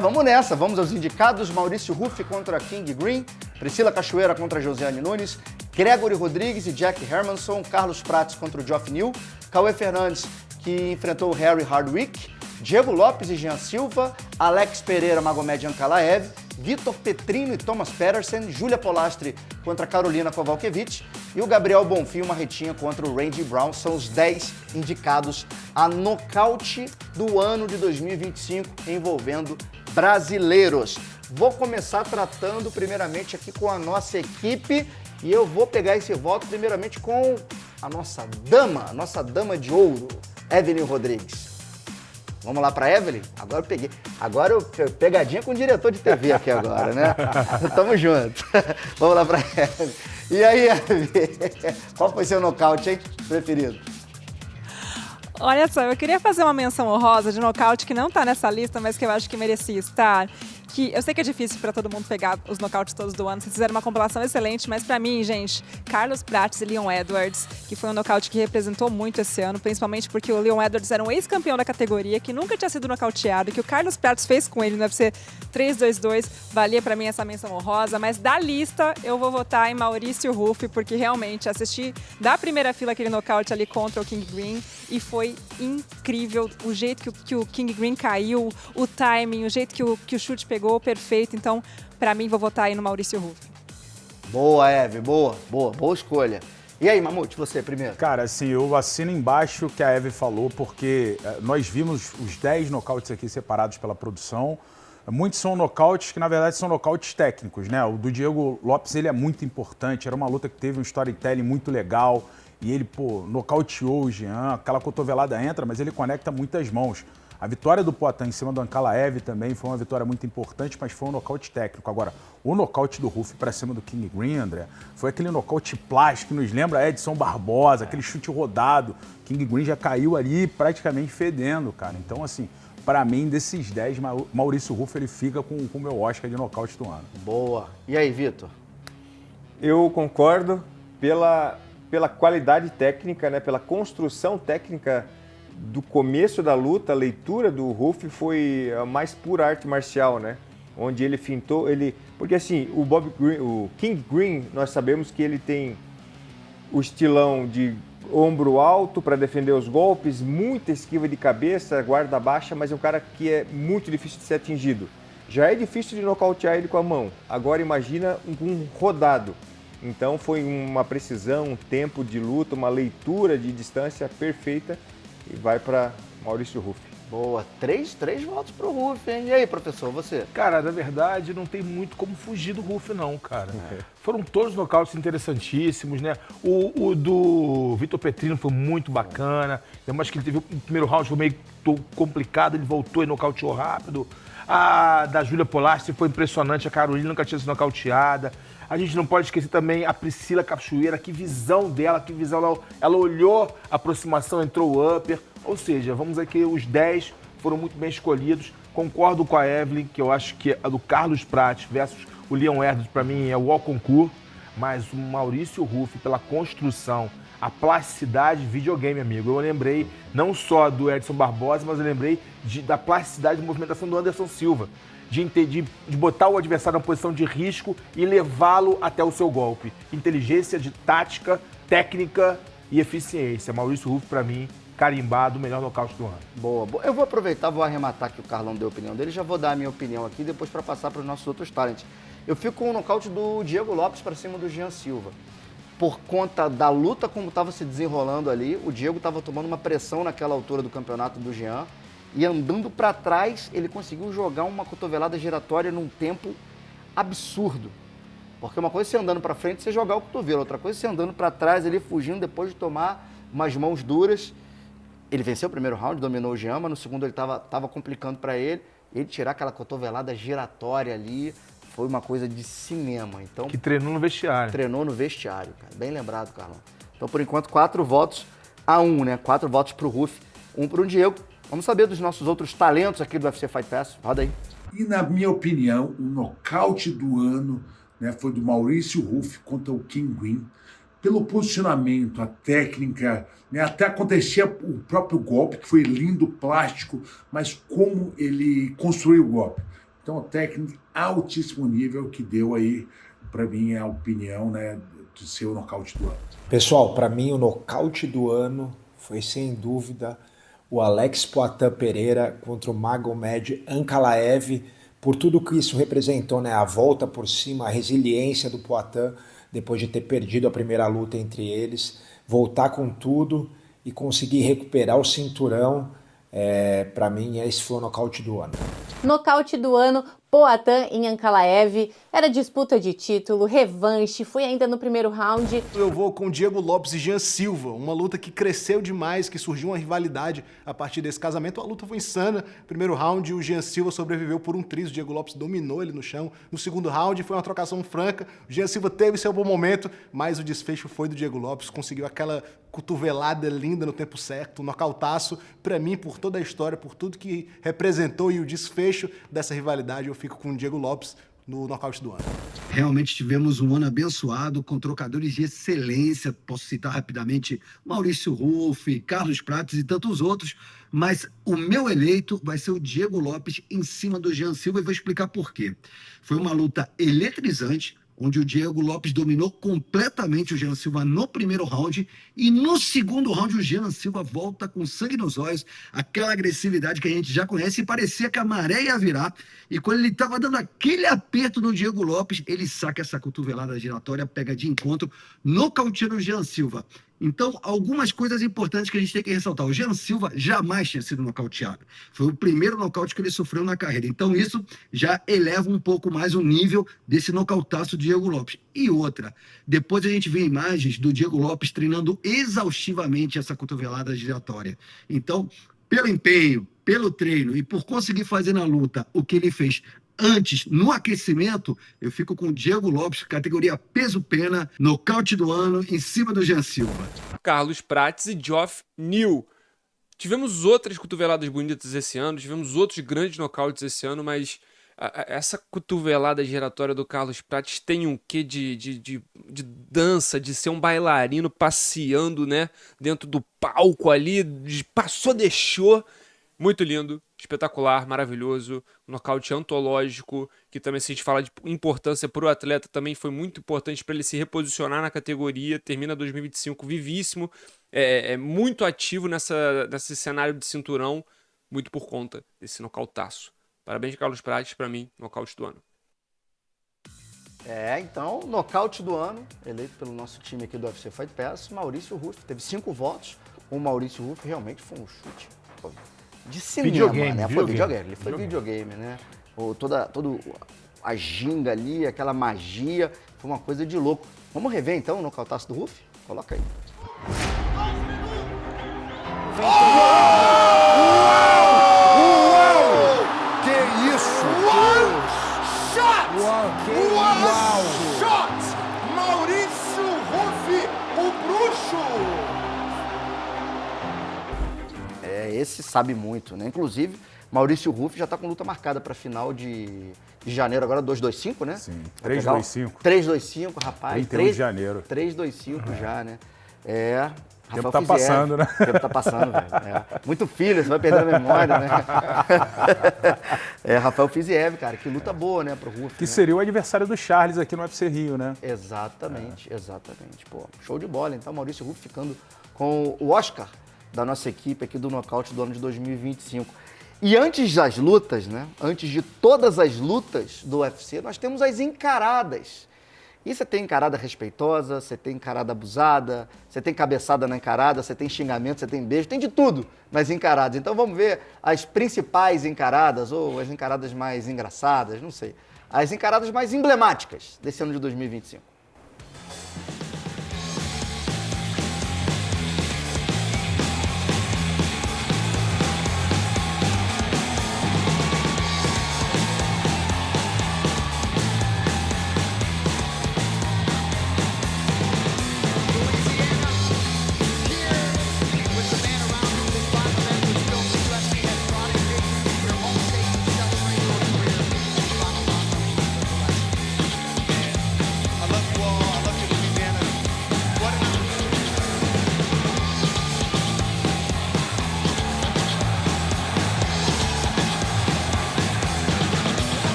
Vamos nessa. Vamos aos indicados. Maurício Ruffi contra King Green, Priscila Cachoeira contra Josiane Nunes, Gregory Rodrigues e Jack Hermanson, Carlos Prates contra o Geoff Neal, Cauê Fernandes, que enfrentou o Harry Hardwick, Diego Lopes e Jean Silva, Alex Pereira, Magomed Ankalaev, Vitor Petrino e Thomas Pedersen, Júlia Polastri contra Carolina Kowalkiewicz e o Gabriel Bonfim, uma retinha contra o Randy Brown. São os 10 indicados a nocaute do ano de 2025 envolvendo brasileiros. Vou começar tratando primeiramente aqui com a nossa equipe e eu vou pegar esse voto primeiramente com a nossa dama de ouro, Evelyn Rodrigues. Vamos lá para Evelyn? Agora eu pegadinha com o diretor de TV aqui agora, né? Tamo junto. Vamos lá para Evelyn. E aí, Eve, qual foi seu nocaute, hein, preferido? Olha só, eu queria fazer uma menção honrosa de nocaute que não tá nessa lista, mas que eu acho que merecia estar. Que eu sei que é difícil para todo mundo pegar os nocautes todos do ano, vocês fizeram uma compilação excelente, mas para mim, gente, Carlos Prates e Leon Edwards, que foi um nocaute que representou muito esse ano, principalmente porque o Leon Edwards era um ex-campeão da categoria, que nunca tinha sido nocauteado, que o Carlos Prates fez com ele no UFC 322, valia para mim essa menção honrosa, mas da lista eu vou votar em Maurício Ruff, porque realmente assisti da primeira fila aquele nocaute ali contra o King Green e foi incrível o jeito que o King Green caiu, o timing, o jeito que o chute pegou perfeito, então pra mim vou votar aí no Maurício Ruff. Boa, Eve, boa escolha. E aí, Mamute, você primeiro? Cara, assim, eu assino embaixo o que a Eve falou, porque nós vimos os 10 nocautes aqui separados pela produção. Muitos são nocautes que, na verdade, são nocautes técnicos, né? O do Diego Lopes, ele é muito importante, era uma luta que teve um storytelling muito legal e ele, nocauteou o Jean, aquela cotovelada entra, mas ele conecta muitas mãos. A vitória do Poatan em cima do Ankalaev também foi uma vitória muito importante, mas foi um nocaute técnico. Agora, o nocaute do Ruff para cima do King Green, André, foi aquele nocaute plástico que nos lembra Edson Barbosa, aquele chute rodado. King Green já caiu ali praticamente fedendo, cara. Então, assim, para mim, desses 10, Maurício Ruff ele fica com o meu Oscar de nocaute do ano. Boa. E aí, Vitor? Eu concordo pela qualidade técnica, né, pela construção técnica do começo da luta. A leitura do Ruff foi a mais pura arte marcial, né? Onde ele fintou, porque assim, o King Green, nós sabemos que ele tem o estilão de ombro alto para defender os golpes, muita esquiva de cabeça, guarda baixa, mas é um cara que é muito difícil de ser atingido. Já é difícil de nocautear ele com a mão. Agora imagina um rodado. Então foi uma precisão, um tempo de luta, uma leitura de distância perfeita. E vai para Maurício Ruff. Boa. Três votos pro Ruff, hein? E aí, professor, você? Cara, na verdade, não tem muito como fugir do Ruff, não, cara. Foram todos nocautes interessantíssimos, né? O do Vitor Petrino foi muito bacana. Mas que ele teve o primeiro round, foi meio complicado, ele voltou e nocauteou rápido. A da Júlia Polastri foi impressionante, a Carolina nunca tinha sido nocauteada. A gente não pode esquecer também a Priscila Cachoeira, que visão dela, ela olhou a aproximação, entrou o upper. Ou seja, vamos dizer que os 10 foram muito bem escolhidos. Concordo com a Evelyn, que eu acho que a do Carlos Prates versus o Leon Edwards, para mim, é o ao concurso. Mas o Maurício Ruff, pela construção, a plasticidade, videogame, amigo. Eu lembrei não só do Edson Barbosa, mas eu lembrei da plasticidade de movimentação do Anderson Silva. De botar o adversário na posição de risco e levá-lo até o seu golpe. Inteligência de tática, técnica e eficiência. Maurício Ruff, para mim, carimbado, o melhor nocaute do ano. Boa. Eu vou aproveitar, vou arrematar que o Carlão deu a opinião dele, já vou dar a minha opinião aqui, depois para passar para os nossos outros talentos. Eu fico com o nocaute do Diego Lopes para cima do Jean Silva. Por conta da luta como estava se desenrolando ali, o Diego estava tomando uma pressão naquela altura do campeonato do Jean, e andando para trás, ele conseguiu jogar uma cotovelada giratória num tempo absurdo. Porque uma coisa é você andando para frente, você jogar o cotovelo. Outra coisa é você andando para trás, ele fugindo depois de tomar umas mãos duras. Ele venceu o primeiro round, dominou o Jean, mas no segundo ele estava complicando para ele. Ele tirar aquela cotovelada giratória ali foi uma coisa de cinema. Então, que treinou no vestiário. Treinou no vestiário, cara. Bem lembrado, Carlão. Então, por enquanto, 4 votos a 1, né? 4 votos pro Ruff, 1 pro Diego. Vamos saber dos nossos outros talentos aqui do UFC Fight Pass. Roda aí. E na minha opinião, o nocaute do ano, né, foi do Maurício Ruff contra o King Green. Pelo posicionamento, a técnica, né, até acontecia o próprio golpe, que foi lindo, plástico, mas como ele construiu o golpe. Então, a técnica altíssimo nível que deu aí, para mim, a opinião, né, de ser o nocaute do ano. Pessoal, para mim, o nocaute do ano foi, sem dúvida, o Alex Poatan Pereira contra o Magomed Ankalaev, por tudo que isso representou, né? A volta por cima, a resiliência do Poatan, depois de ter perdido a primeira luta entre eles, voltar com tudo e conseguir recuperar o cinturão. Para mim, esse foi o nocaute do ano. Nocaute do ano, Poatan em Ankalaev, era disputa de título, revanche, foi ainda no primeiro round. Eu vou com Diego Lopes e Jean Silva, uma luta que cresceu demais, que surgiu uma rivalidade a partir desse casamento. A luta foi insana. Primeiro round, o Jean Silva sobreviveu por um triz, o Diego Lopes dominou ele no chão. No segundo round, foi uma trocação franca, o Jean Silva teve seu bom momento, mas o desfecho foi do Diego Lopes, conseguiu aquela cotovelada linda no tempo certo, um nocautaço. Pra mim, por toda a história, por tudo que representou e o desfecho dessa rivalidade, eu fico com o Diego Lopes no nocaute do ano. Realmente tivemos um ano abençoado com trocadores de excelência. Posso citar rapidamente Maurício Ruff, Carlos Prates e tantos outros, mas o meu eleito vai ser o Diego Lopes em cima do Jean Silva e vou explicar por quê. Foi uma luta eletrizante, onde o Diego Lopes dominou completamente o Jean Silva no primeiro round, e no segundo round o Jean Silva volta com sangue nos olhos, aquela agressividade que a gente já conhece, e parecia que a maré ia virar, e quando ele estava dando aquele aperto no Diego Lopes, ele saca essa cotovelada giratória, pega de encontro, nocauteando o Jean Silva. Então, algumas coisas importantes que a gente tem que ressaltar. O Jean Silva jamais tinha sido nocauteado. Foi o primeiro nocaute que ele sofreu na carreira. Então, isso já eleva um pouco mais o nível desse nocautaço do Diego Lopes. E outra, depois a gente vê imagens do Diego Lopes treinando exaustivamente essa cotovelada giratória. Então, pelo empenho, pelo treino e por conseguir fazer na luta o que ele fez antes, no aquecimento, eu fico com o Diego Lopes, categoria peso-pena, nocaute do ano, em cima do Jean Silva. Carlos Prates e Geoff Neal. Tivemos outras cotoveladas bonitas esse ano, tivemos outros grandes nocautes esse ano, mas essa cotovelada giratória do Carlos Prates tem um quê de dança, de ser um bailarino passeando, né, dentro do palco ali, passou, deixou. Muito lindo, espetacular, maravilhoso, um nocaute antológico, que também, se a gente falar de importância para o atleta, também foi muito importante para ele se reposicionar na categoria. Termina 2025 vivíssimo, muito ativo nesse cenário de cinturão, muito por conta desse nocautaço. Parabéns, Carlos Prates, para mim, nocaute do ano. Então, nocaute do ano, eleito pelo nosso time aqui do UFC Fight Pass, Maurício Ruff. Teve 5 votos, o Maurício Ruff realmente foi um chute de cinema, videogame, né? Foi videogame, ele foi videogame. videogame, né? Toda a ginga ali, aquela magia, foi uma coisa de louco. Vamos rever então o nocautaço do Ruff? Coloca aí. Que isso? One shot! One shot! Maurício Ruff, o bruxo! Esse sabe muito, né? Inclusive, Maurício Ruff já tá com luta marcada para final de janeiro, agora 225, né? Sim, 325. 325, rapaz. 31 de janeiro. 325 já, né? O tempo tá passando, né? O tempo tá passando, velho. Muito filho, você vai perder a memória, né? Rafael Fiziev, cara, que luta boa, né, pro Ruff. Que seria o adversário do Charles aqui no UFC Rio, né? Exatamente. Pô, show de bola. Então, Maurício Ruff ficando com o Oscar da nossa equipe aqui do nocaute do ano de 2025. E antes das lutas, né? Antes de todas as lutas do UFC, nós temos as encaradas. E você tem encarada respeitosa, você tem encarada abusada, você tem cabeçada na encarada, você tem xingamento, você tem beijo, tem de tudo nas encaradas. Então vamos ver as principais encaradas, ou as encaradas mais engraçadas, não sei. As encaradas mais emblemáticas desse ano de 2025.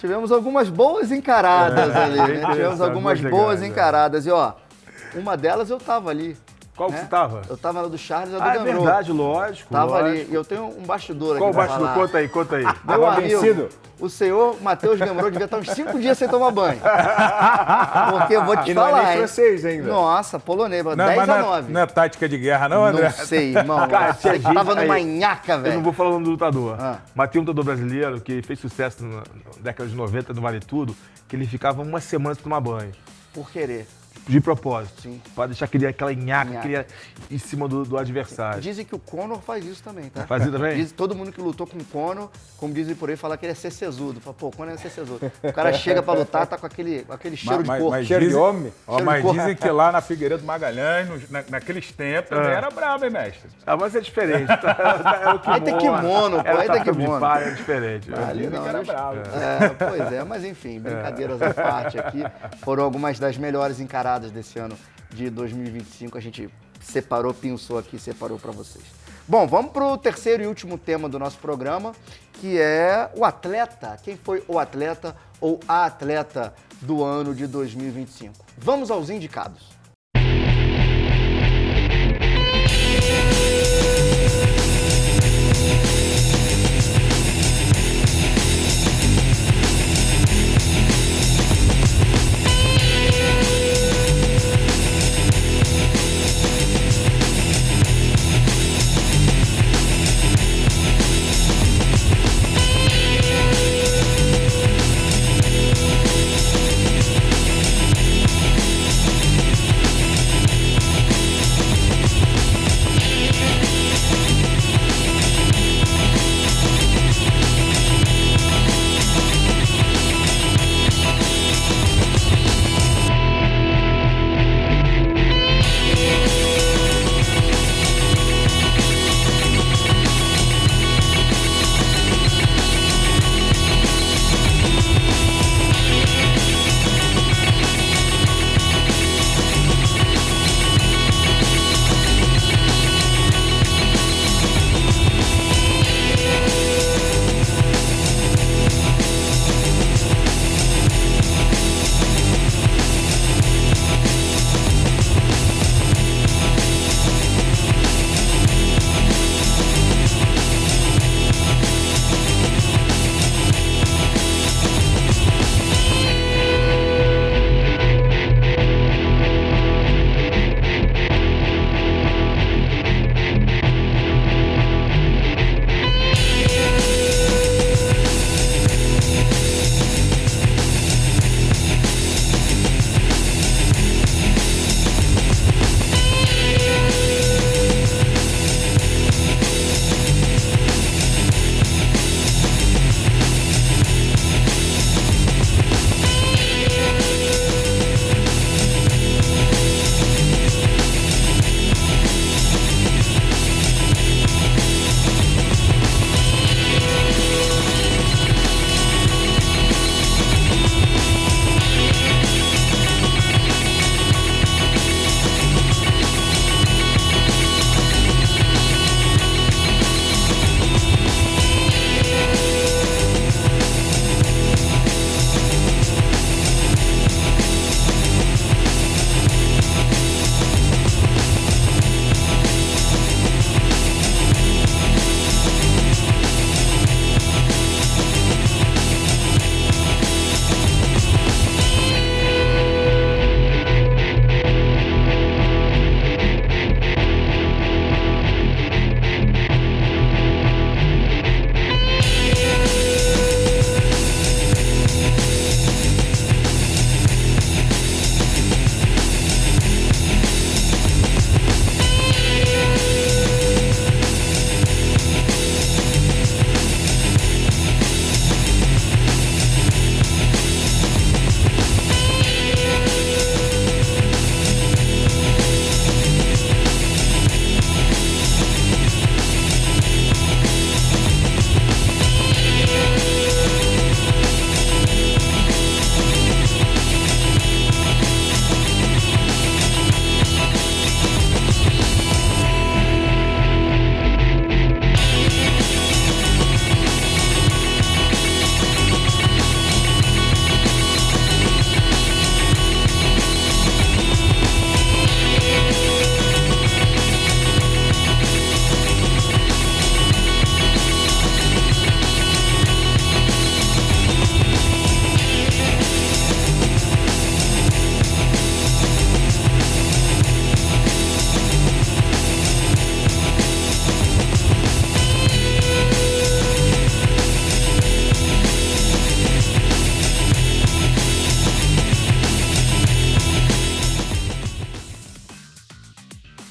Tivemos algumas boas encaradas ali, né? Tivemos algumas boas encaradas. E, ó, uma delas eu tava ali. Qual que você tava? Eu tava na do Charles e na do Gamrot. É verdade, lógico. Tava ali. E eu tenho um bastidor Qual aqui. Qual o bastidor? Conta aí. Meu amigo, o senhor Matheus Gamrot devia estar uns 5 dias sem tomar banho. Porque eu vou te falar, não é nem francês ainda. Nossa, polonês, 10-9. Não é tática de guerra, não, André? Não sei, irmão. Cara, tinha gente tava numa aí, nhaca, velho. Eu não vou falar o nome do lutador. Mas tem um lutador brasileiro que fez sucesso na década de 90 do Vale Tudo, que ele ficava uma semana sem tomar banho. Por querer. De propósito. Sim. Pra deixar aquela nhaca em cima do adversário. Dizem que o Conor faz isso também, tá? Faz isso também? Todo mundo que lutou com o Conor, como dizem por aí, fala que ele é ser sesudo. Fala, pô, o Conor é ser sesudo. O cara chega pra lutar, tá com aquele cheiro de porco. Cheiro de homem. Mas dizem que lá na Figueiredo Magalhães, naqueles tempos, também era brabo, hein, mestre? Ah, mas é diferente. É o kimono. Aí tem kimono, pô. Aí tem kimono. É diferente. Ali não, era brabo. Pois é, mas enfim, brincadeiras à parte aqui. Foram algumas das melhores encaradas desse ano de 2025. A gente separou, pensou aqui, separou para vocês. Bom, vamos pro terceiro e último tema do nosso programa, que é o atleta. Quem foi o atleta ou a atleta do ano de 2025? Vamos aos indicados.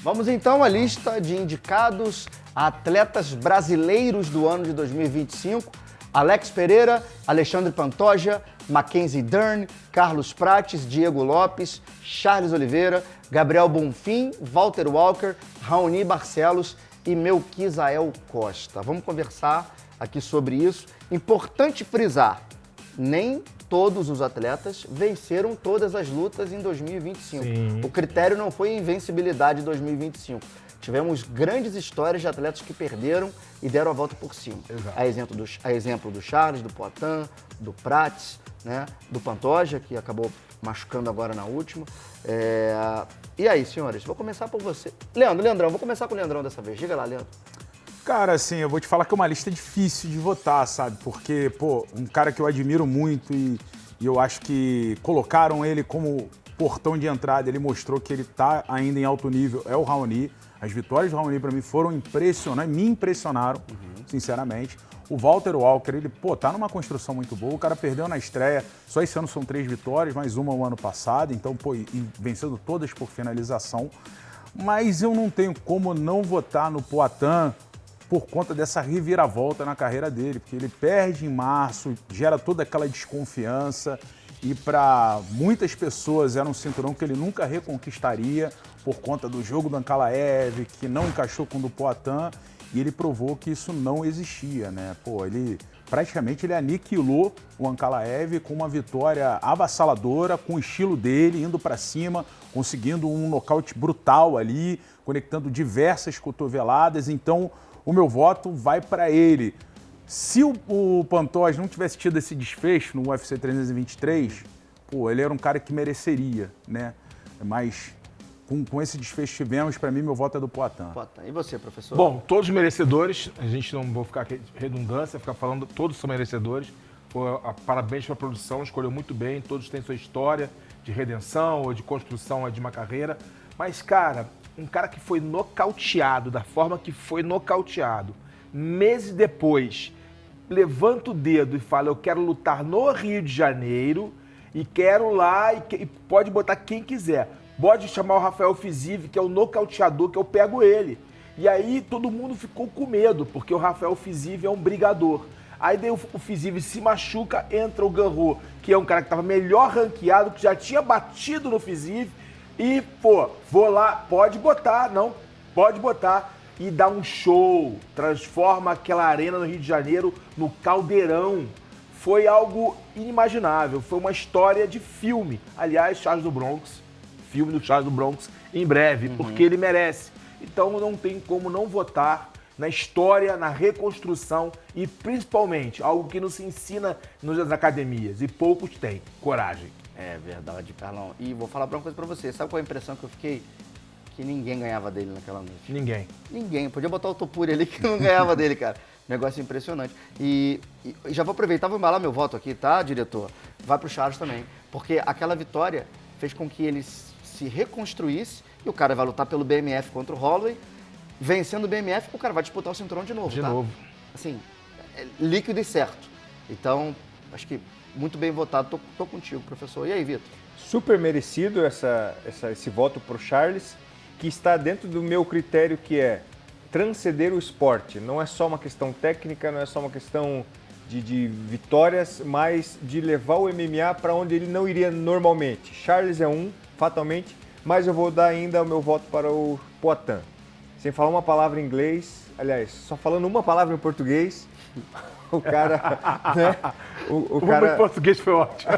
Vamos então à lista de indicados a atletas brasileiros do ano de 2025. Alex Pereira, Alexandre Pantoja, Mackenzie Dern, Carlos Prates, Diego Lopes, Charles Oliveira, Gabriel Bonfim, Walter Walker, Raoni Barcelos e Melquisael Costa. Vamos conversar aqui sobre isso. Importante frisar, nem todos os atletas venceram todas as lutas em 2025. Sim. O critério não foi invencibilidade em 2025. Tivemos grandes histórias de atletas que perderam e deram a volta por cima. Exato. A exemplo do Charles, do Poitin, do Prates, né, do Pantoja, que acabou machucando agora na última. E aí, senhores, vou começar por você. Leandrão, vou começar com o Leandrão dessa vez. Diga lá, Leandro. Cara, assim, eu vou te falar que é uma lista difícil de votar, sabe? Porque, pô, um cara que eu admiro muito e eu acho que colocaram ele como portão de entrada, ele mostrou que ele tá ainda em alto nível, é o Raoni. As vitórias do Raoni, pra mim, foram impressionantes, me impressionaram, sinceramente. O Walter Walker, ele, pô, tá numa construção muito boa. O cara perdeu na estreia, só esse ano são 3 vitórias, mais uma o ano passado. Então, pô, e vencendo todas por finalização. Mas eu não tenho como não votar no Poitin por conta dessa reviravolta na carreira dele. Porque ele perde em março, gera toda aquela desconfiança. E para muitas pessoas era um cinturão que ele nunca reconquistaria por conta do jogo do Ankalaev, que não encaixou com o do Poitin. E ele provou que isso não existia, né? Pô, ele praticamente ele aniquilou o Ankalaev com uma vitória avassaladora, com o estilo dele, indo para cima, conseguindo um nocaute brutal ali, conectando diversas cotoveladas. Então, o meu voto vai para ele. Se o Pantoja não tivesse tido esse desfecho no UFC 323, pô, ele era um cara que mereceria, né? Mas com esse desfecho que tivemos, para mim, meu voto é do Poitin. E você, professor? Bom, todos merecedores. A gente não vou ficar aqui redundância, ficar falando, todos são merecedores. Parabéns para a produção, escolheu muito bem, todos têm sua história de redenção ou de construção de uma carreira. Mas, cara, um cara que foi nocauteado da forma que foi nocauteado, meses depois, levanta o dedo e fala: eu quero lutar no Rio de Janeiro e quero lá, e pode botar quem quiser. Pode chamar o Rafael Fiziev, que é o nocauteador, que eu pego ele. E aí todo mundo ficou com medo, porque o Rafael Fiziev é um brigador. Aí daí o Fiziev se machuca, entra o Ganrot, que é um cara que estava melhor ranqueado, que já tinha batido no Fiziev. E, pô, vou lá, pode botar, não, pode botar. E dá um show, transforma aquela arena no Rio de Janeiro no caldeirão. Foi algo inimaginável, foi uma história de filme. Aliás, Charles do Bronx, filme do Charles do Bronx, em breve, porque ele merece. Então não tem como não votar na história, na reconstrução e principalmente algo que não se ensina nas academias e poucos têm, coragem. É verdade, Carlão. E vou falar uma coisa pra você, sabe qual é a impressão que eu fiquei? Que ninguém ganhava dele naquela noite. Ninguém. Podia botar o Topuria ali que não ganhava dele, cara. Negócio impressionante. E já vou aproveitar, vou embalar meu voto aqui, tá, diretor? Vai pro Charles também. Porque aquela vitória fez com que ele se reconstruísse e o cara vai lutar pelo BMF contra o Holloway. Vencendo o BMF, o cara vai disputar o cinturão de novo, De novo. Assim, líquido e certo. Então, acho que muito bem votado. Tô contigo, professor. E aí, Vitor? Super merecido esse voto pro Charles, que está dentro do meu critério, que é transcender o esporte. Não é só uma questão técnica, não é só uma questão de vitórias, mas de levar o MMA para onde ele não iria normalmente. Charles é fatalmente, mas eu vou dar ainda o meu voto para o Poitin. Sem falar uma palavra em inglês, aliás, só falando uma palavra em português, o cara, né? O cara em português foi ótimo.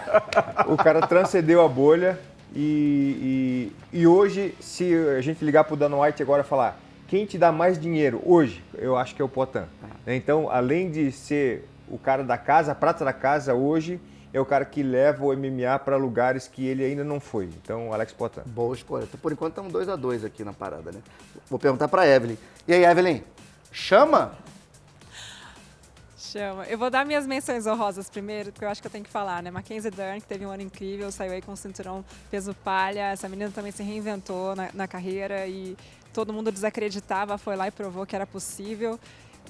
O cara transcendeu a bolha e hoje, se a gente ligar pro Dana White agora e falar quem te dá mais dinheiro hoje, eu acho que é o Poitin. Então, além de ser o cara da casa, a prata da casa hoje, é o cara que leva o MMA para lugares que ele ainda não foi. Então, Alex Poitin. Boa escolha. Por enquanto, estamos 2-2 aqui na parada, né? Vou perguntar para Evelyn. E aí, Evelyn, chama? Chama. Eu vou dar minhas menções honrosas primeiro, porque eu acho que eu tenho que falar, né? Mackenzie Dern, que teve um ano incrível, saiu aí com o cinturão peso palha. Essa menina também se reinventou na carreira e todo mundo desacreditava, foi lá e provou que era possível.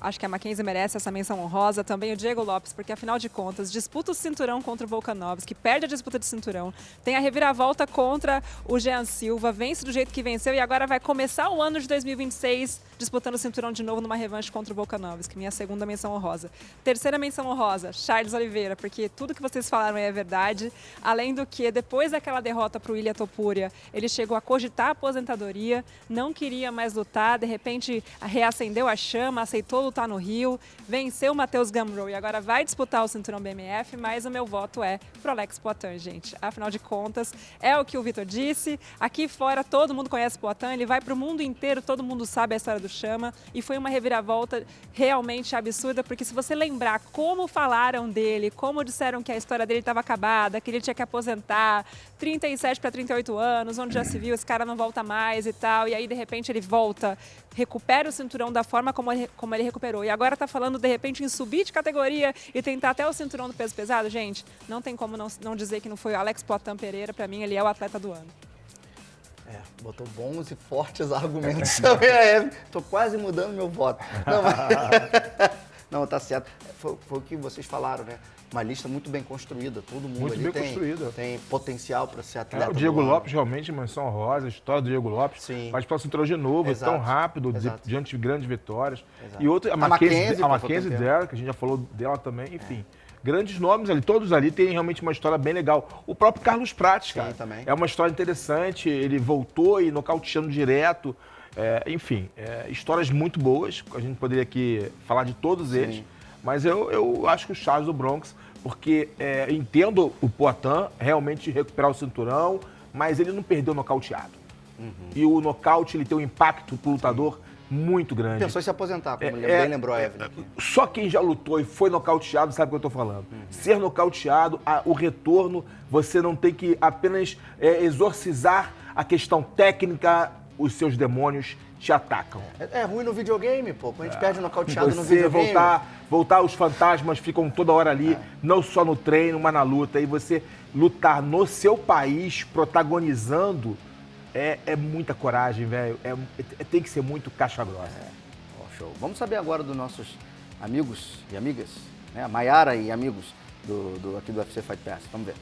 acho que a Mackenzie merece essa menção honrosa, também o Diego Lopes, porque afinal de contas, disputa o cinturão contra o Volkanovski, perde a disputa de cinturão, tem a reviravolta contra o Jean Silva, vence do jeito que venceu e agora vai começar o ano de 2026 disputando o cinturão de novo numa revanche contra o Volkanovski, minha segunda menção honrosa. Terceira menção honrosa, Charles Oliveira, porque tudo que vocês falaram é verdade, além do que, depois daquela derrota para o Ilia Topuria, ele chegou a cogitar a aposentadoria, não queria mais lutar, de repente reacendeu a chama, aceitou lutar no Rio, venceu o Matheus Gamrot e agora vai disputar o cinturão BMF, mas o meu voto é pro Alex Poatan, gente. Afinal de contas, é o que o Vitor disse, aqui fora todo mundo conhece o Poatan, ele vai pro mundo inteiro, todo mundo sabe a história do Chama e foi uma reviravolta realmente absurda, porque se você lembrar como falaram dele, como disseram que a história dele estava acabada, que ele tinha que aposentar, 37 para 38 anos, onde já se viu, esse cara não volta mais e tal, e aí de repente ele volta, recupera o cinturão da forma como ele recuperou, e agora tá falando de repente em subir de categoria e tentar até o cinturão do peso pesado, gente, não tem como não dizer que não foi o Alex Poatan Pereira, para mim ele é o atleta do ano. Botou bons e fortes argumentos também a Eve. Tô quase mudando meu voto. Não, mas... não, tá certo. Foi o que vocês falaram, né? Uma lista muito bem construída. Todo mundo muito ali bem tem potencial para ser atleta. O Diego Lopes realmente, menção honrosa, a história do Diego Lopes. Sim. Mas para o cinturão de novo, Exato. tão rápido, Exato. diante de grandes vitórias. Exato. E outra, a Mackenzie Dare, que a gente já falou dela também, enfim. Grandes nomes ali, todos ali têm realmente uma história bem legal. O próprio Carlos Prates, cara, também. É uma história interessante, ele voltou e nocauteando direto. Enfim, histórias muito boas, a gente poderia aqui falar de todos eles, mas eu acho que o Charles do Bronx, porque entendo o Poatan realmente recuperar o cinturão, mas ele não perdeu nocauteado. E o nocaute ele tem um impacto pro lutador muito grande. Pensou em se aposentar, como bem lembrou a Evelyn. Só quem já lutou e foi nocauteado sabe o que eu estou falando. Ser nocauteado, o retorno, você não tem que apenas exorcizar a questão técnica, os seus demônios te atacam. É ruim no videogame, pô. Quando a gente perde o nocauteado no videogame... Voltar, os fantasmas ficam toda hora ali, não só no treino, mas na luta. E você lutar no seu país, protagonizando... É muita coragem, velho. Tem que ser muito caixa grossa. Show. Vamos saber agora dos nossos amigos e amigas, né? A Mayara e amigos aqui do UFC Fight Pass. Vamos ver.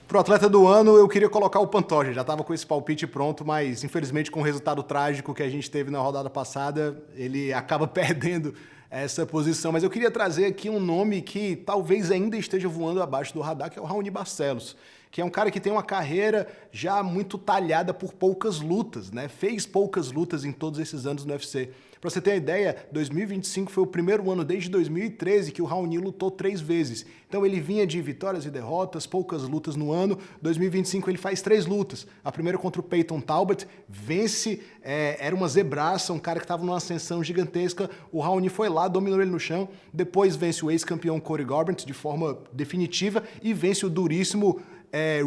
Pro atleta do ano, eu queria colocar o Pantoja. Já estava com esse palpite pronto, mas infelizmente com o resultado trágico que a gente teve na rodada passada, ele acaba perdendo essa posição. Mas eu queria trazer aqui um nome que talvez ainda esteja voando abaixo do radar, que é o Raoni Barcelos, que é um cara que tem uma carreira já muito talhada por poucas lutas, né? Fez poucas lutas em todos esses anos no UFC. Para você ter uma ideia, 2025 foi o primeiro ano desde 2013 que o Raoni lutou 3 vezes. Então ele vinha de vitórias e derrotas, poucas lutas no ano. 2025 ele faz 3 lutas. A primeira contra o Peyton Talbot, vence, era uma zebraça, um cara que estava numa ascensão gigantesca. O Raoni foi lá, dominou ele no chão. Depois vence o ex-campeão Cody Garbrandt de forma definitiva e vence o duríssimo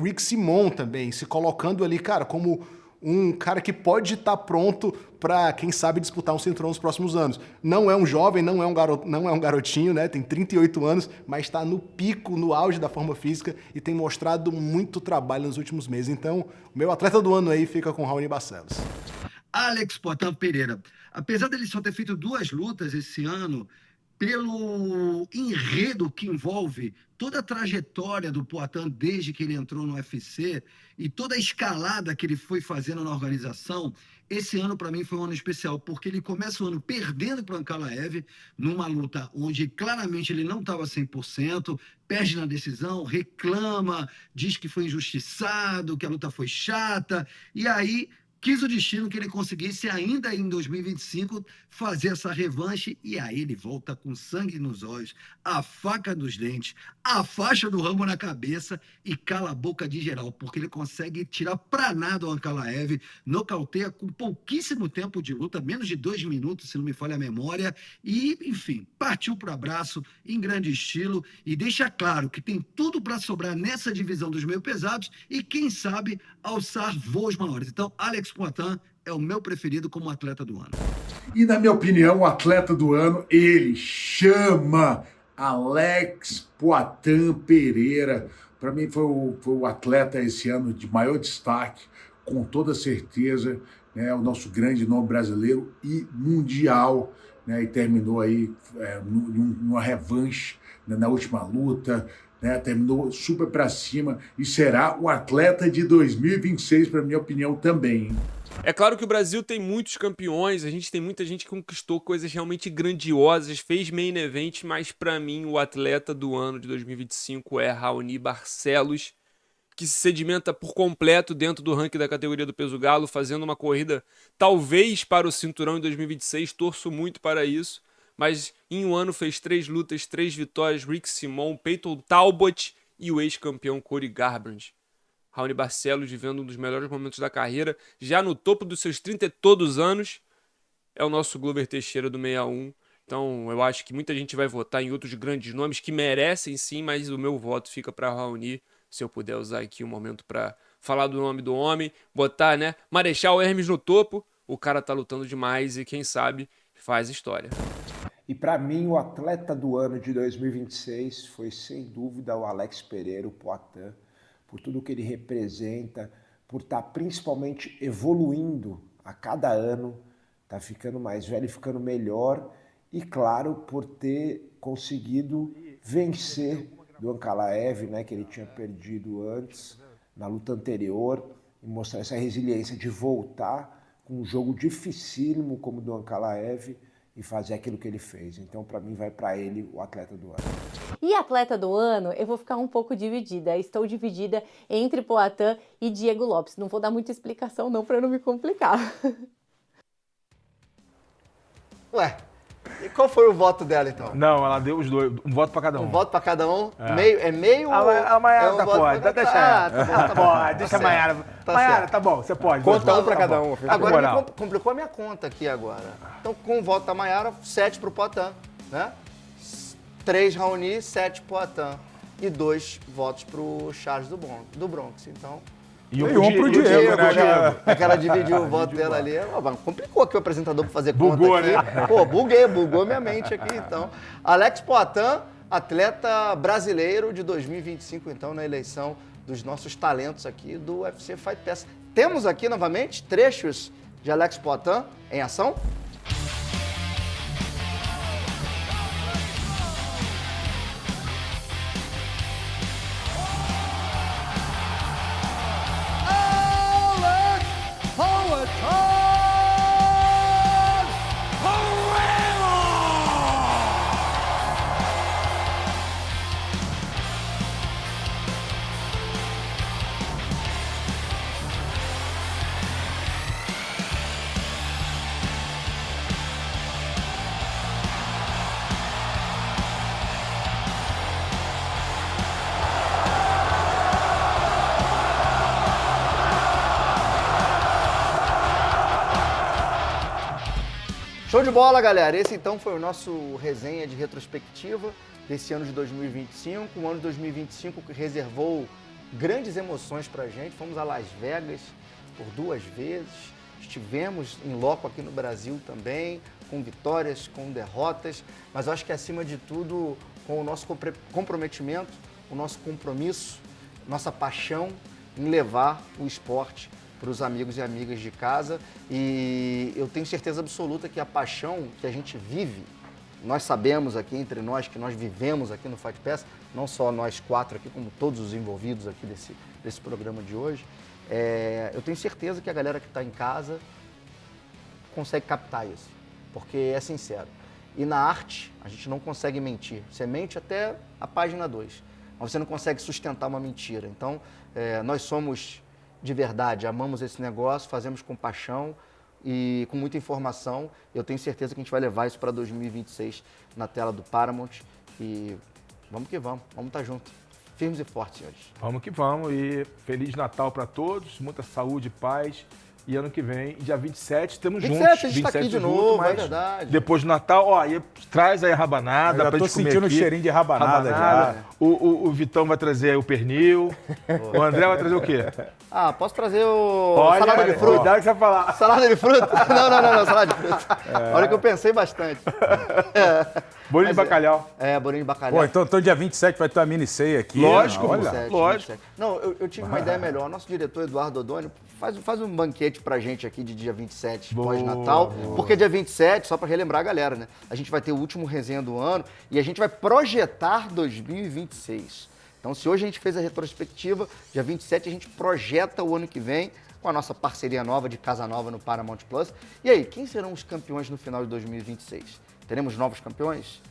Rick Simon também, se colocando ali, cara, como um cara que pode estar pronto para, quem sabe, disputar um cinturão nos próximos anos. Não é um jovem, não é um garotinho, né? Tem 38 anos, mas está no pico, no auge da forma física e tem mostrado muito trabalho nos últimos meses. Então, o meu atleta do ano aí fica com o Raoni Barcelos. Alex Poatan Pereira. Apesar dele só ter feito 2 lutas esse ano, pelo enredo que envolve toda a trajetória do Poatan desde que ele entrou no UFC e toda a escalada que ele foi fazendo na organização, esse ano para mim foi um ano especial, porque ele começa o ano perdendo para o Ankalaev, numa luta onde claramente ele não estava 100%, perde na decisão, reclama, diz que foi injustiçado, que a luta foi chata, e aí quis o destino que ele conseguisse ainda em 2025 fazer essa revanche e aí ele volta com sangue nos olhos, a faca nos dentes, a faixa do ramo na cabeça e cala a boca de geral, porque ele consegue tirar pra nada o Ankalaev, nocauteia com pouquíssimo tempo de luta, menos de 2 minutos, se não me falha a memória, e, enfim, partiu pro abraço em grande estilo e deixa claro que tem tudo para sobrar nessa divisão dos meio pesados e, quem sabe, alçar voos maiores. Então, Alex Poatan é o meu preferido como atleta do ano. E, na minha opinião, o atleta do ano, ele chama Alex Poatan Pereira. Para mim, foi o atleta esse ano de maior destaque, com toda certeza, né, o nosso grande nome brasileiro e mundial. né, e terminou aí numa revanche, né, na última luta, né, terminou super para cima e será o atleta de 2026, para minha opinião, também. Hein? É claro que o Brasil tem muitos campeões, a gente tem muita gente que conquistou coisas realmente grandiosas, fez main event, mas para mim o atleta do ano de 2025 é Raoni Barcelos, que se sedimenta por completo dentro do ranking da categoria do peso galo, fazendo uma corrida talvez para o cinturão em 2026, torço muito para isso, mas em um ano fez 3 lutas, 3 vitórias, Rick Simon, Peyton Talbot e o ex-campeão Cody Garbrandt. Raoni Barcelos vivendo um dos melhores momentos da carreira, já no topo dos seus 30 e todos anos, é o nosso Glover Teixeira do 61. Então eu acho que muita gente vai votar em outros grandes nomes que merecem sim, mas o meu voto fica para Raoni. Se eu puder usar aqui um momento para falar do nome do homem, botar, né, Marechal Hermes no topo, o cara tá lutando demais e quem sabe faz história. E para mim o atleta do ano de 2026 foi sem dúvida o Alex Pereira, o Poatan, por tudo que ele representa, por estar principalmente evoluindo a cada ano, tá ficando mais velho e ficando melhor, e claro, por ter conseguido vencer do Ankalaev, né, que ele tinha perdido antes, na luta anterior, e mostrar essa resiliência de voltar com um jogo dificílimo como o do Ankalaev e fazer aquilo que ele fez. Então, para mim, vai para ele o atleta do ano. E atleta do ano, eu vou ficar um pouco dividida. Estou dividida entre Poatan e Diego Lopes. Não vou dar muita explicação não, para não me complicar. Ué, e qual foi o voto dela, então? Não, ela deu os dois, um voto pra cada um. Um voto pra cada um? É. Meio A Maiara um pode, pra... deixa ela. Tá bom, Pode, deixa a Maiara. Maiara, tá bom, você pode. Conta um pra cada um. Agora me complicou a minha conta aqui agora. Então, com o voto da Maiara, 7 pro Poatan, né? 3 Raoni, 7 Poatan. E 2 votos pro Charles do Bronx. Então... E um pro Diego, né? É que ela dividiu o voto dela ali. Complicou aqui o apresentador pra fazer conta Bugou, aqui. né? Pô, bugou minha mente aqui, então. Alex Poatan, atleta brasileiro de 2025, então, na eleição dos nossos talentos aqui do UFC Fight Pass. Temos aqui, novamente, trechos de Alex Poatan em ação. Show de bola, galera! Esse então foi o nosso resenha de retrospectiva desse ano de 2025. Um ano de 2025 que reservou grandes emoções pra gente. Fomos a Las Vegas por 2 vezes. Estivemos em loco aqui no Brasil também, com vitórias, com derrotas. Mas eu acho que acima de tudo, com o nosso comprometimento, o nosso compromisso, nossa paixão em levar o esporte para os amigos e amigas de casa, e eu tenho certeza absoluta que a paixão que a gente vive, nós sabemos aqui entre nós, que nós vivemos aqui no Fight Pass, não só nós 4 aqui, como todos os envolvidos aqui desse programa de hoje, eu tenho certeza que a galera que está em casa consegue captar isso, porque é sincero. E na arte, a gente não consegue mentir. Você mente até a página 2, mas você não consegue sustentar uma mentira. Então, nós somos de verdade, amamos esse negócio, fazemos com paixão e com muita informação. Eu tenho certeza que a gente vai levar isso para 2026 na tela do Paramount. E vamos que vamos estar juntos. Firmes e fortes, senhores. Vamos que vamos e Feliz Natal para todos, muita saúde, paz. E ano que vem, dia 27, estamos 27, juntos. A gente está aqui de junto, novo, mas é verdade. Depois do Natal, ó, aí traz aí a rabanada pra gente comer aqui. Tô sentindo o cheirinho de rabanada já. O Vitão vai trazer aí o pernil. O André vai trazer o quê? Posso trazer o Olha, salada de fruta? Cuidado que você vai falar. Salada de fruta? Não, salada de fruta. A hora que eu pensei bastante. Bolinho de bacalhau. Bolinho de bacalhau. Pô, então dia 27 vai ter uma mini-ceia aqui. Lógico, olha. 27, lógico. 27. Não, eu tive uma ideia melhor. Nosso diretor Eduardo Odoni faz um banquete pra gente aqui de dia 27, pós-Natal. Porque dia 27, só pra relembrar a galera, né? A gente vai ter o último resenha do ano e a gente vai projetar 2026. Então, se hoje a gente fez a retrospectiva, dia 27 a gente projeta o ano que vem com a nossa parceria nova de Casa Nova no Paramount Plus. E aí, quem serão os campeões no final de 2026? Teremos novos campeões?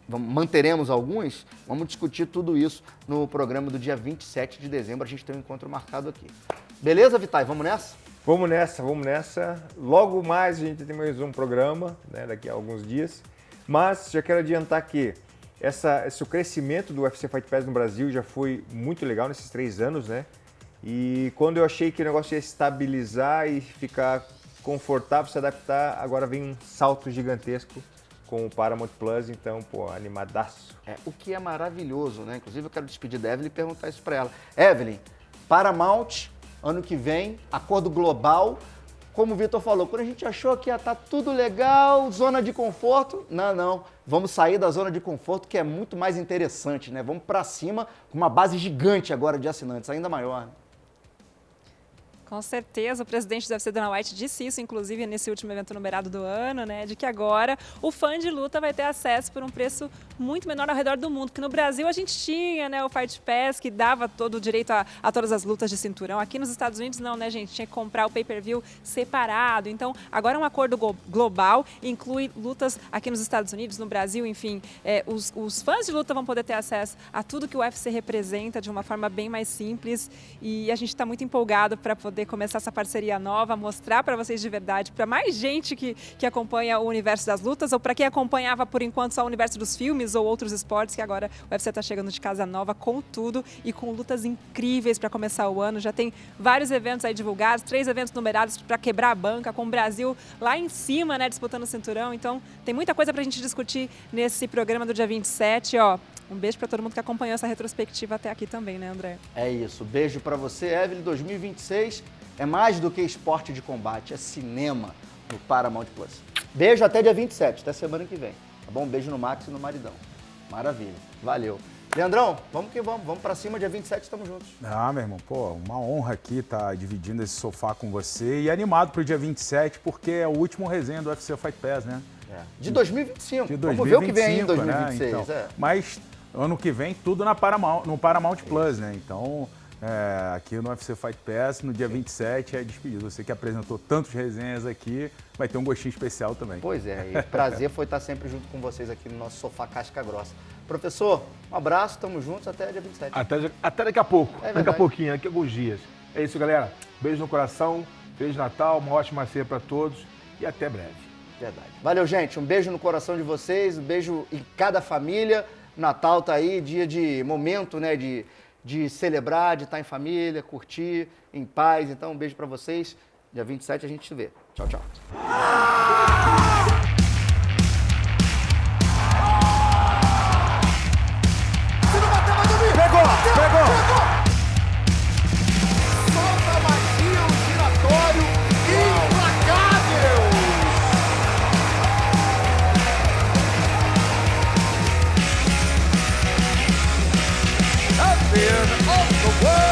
Manteremos alguns? Vamos discutir tudo isso no programa do dia 27 de dezembro. A gente tem um encontro marcado aqui. Beleza, Vitai? Vamos nessa? Vamos nessa. Logo mais a gente tem mais um programa, né, daqui a alguns dias. Mas já quero adiantar que esse crescimento do UFC Fight Pass no Brasil já foi muito legal nesses 3 anos, né? E quando eu achei que o negócio ia estabilizar e ficar confortável, se adaptar, agora vem um salto gigantesco com o Paramount Plus, então, pô, animadaço. O que é maravilhoso, né? Inclusive, eu quero despedir da Evelyn e perguntar isso pra ela. Evelyn, Paramount, ano que vem, acordo global. Como o Vitor falou, quando a gente achou que ia estar tudo legal, zona de conforto, não. Vamos sair da zona de conforto, que é muito mais interessante, né? Vamos pra cima com uma base gigante agora de assinantes, ainda maior, né? Com certeza, o presidente do UFC, Dana White, disse isso, inclusive, nesse último evento numerado do ano, né? De que agora o fã de luta vai ter acesso por um preço muito menor ao redor do mundo. Que no Brasil a gente tinha, né, o Fight Pass, que dava todo o direito a todas as lutas de cinturão. Aqui nos Estados Unidos não, né, gente? Tinha que comprar o pay-per-view separado. Então, agora é um acordo global, inclui lutas aqui nos Estados Unidos, no Brasil, enfim. Os fãs de luta vão poder ter acesso a tudo que o UFC representa de uma forma bem mais simples. E a gente está muito empolgado para poder começar essa parceria nova, mostrar para vocês de verdade, para mais gente que acompanha o universo das lutas, ou para quem acompanhava por enquanto só o universo dos filmes ou outros esportes, que agora o UFC está chegando de casa nova com tudo e com lutas incríveis para começar o ano. Já tem vários eventos aí divulgados, 3 eventos numerados para quebrar a banca, com o Brasil lá em cima, né, disputando o cinturão. Então, tem muita coisa para a gente discutir nesse programa do dia 27, ó. Um beijo para todo mundo que acompanhou essa retrospectiva até aqui também, né, André? É isso. Beijo para você, Evelyn. 2026 é mais do que esporte de combate, é cinema no Paramount Plus. Beijo até dia 27, até semana que vem. Tá bom? Um beijo no Max e no Maridão. Maravilha. Valeu. Leandrão, vamos que vamos. Vamos para cima, dia 27 estamos juntos. Meu irmão, pô, uma honra aqui estar dividindo esse sofá com você e animado pro dia 27, porque é o último resenha do UFC Fight Pass, né? De 2025. De 2025. Vamos ver o que vem aí em 2026. Né? Então, mas ano que vem tudo no Paramount Plus, né? Então, aqui no UFC Fight Pass, no dia 27 é despedido. Você que apresentou tantas resenhas aqui, vai ter um gostinho especial também. Pois é, e prazer foi estar sempre junto com vocês aqui no nosso sofá casca grossa. Professor, um abraço, tamo juntos até dia 27. Até daqui a pouco, daqui a verdade. pouquinho, daqui a alguns dias. É isso, galera. Beijo no coração, Feliz Natal, uma ótima ceia para todos e até breve. Verdade. Valeu, gente. Um beijo no coração de vocês, um beijo em cada família. Natal tá aí, dia de momento, né, de celebrar, de estar em família, curtir, em paz. Então, um beijo pra vocês. Dia 27 a gente se vê. Tchau, tchau. Pegou! Solta a magia, um giratório implacável! Champion of the world!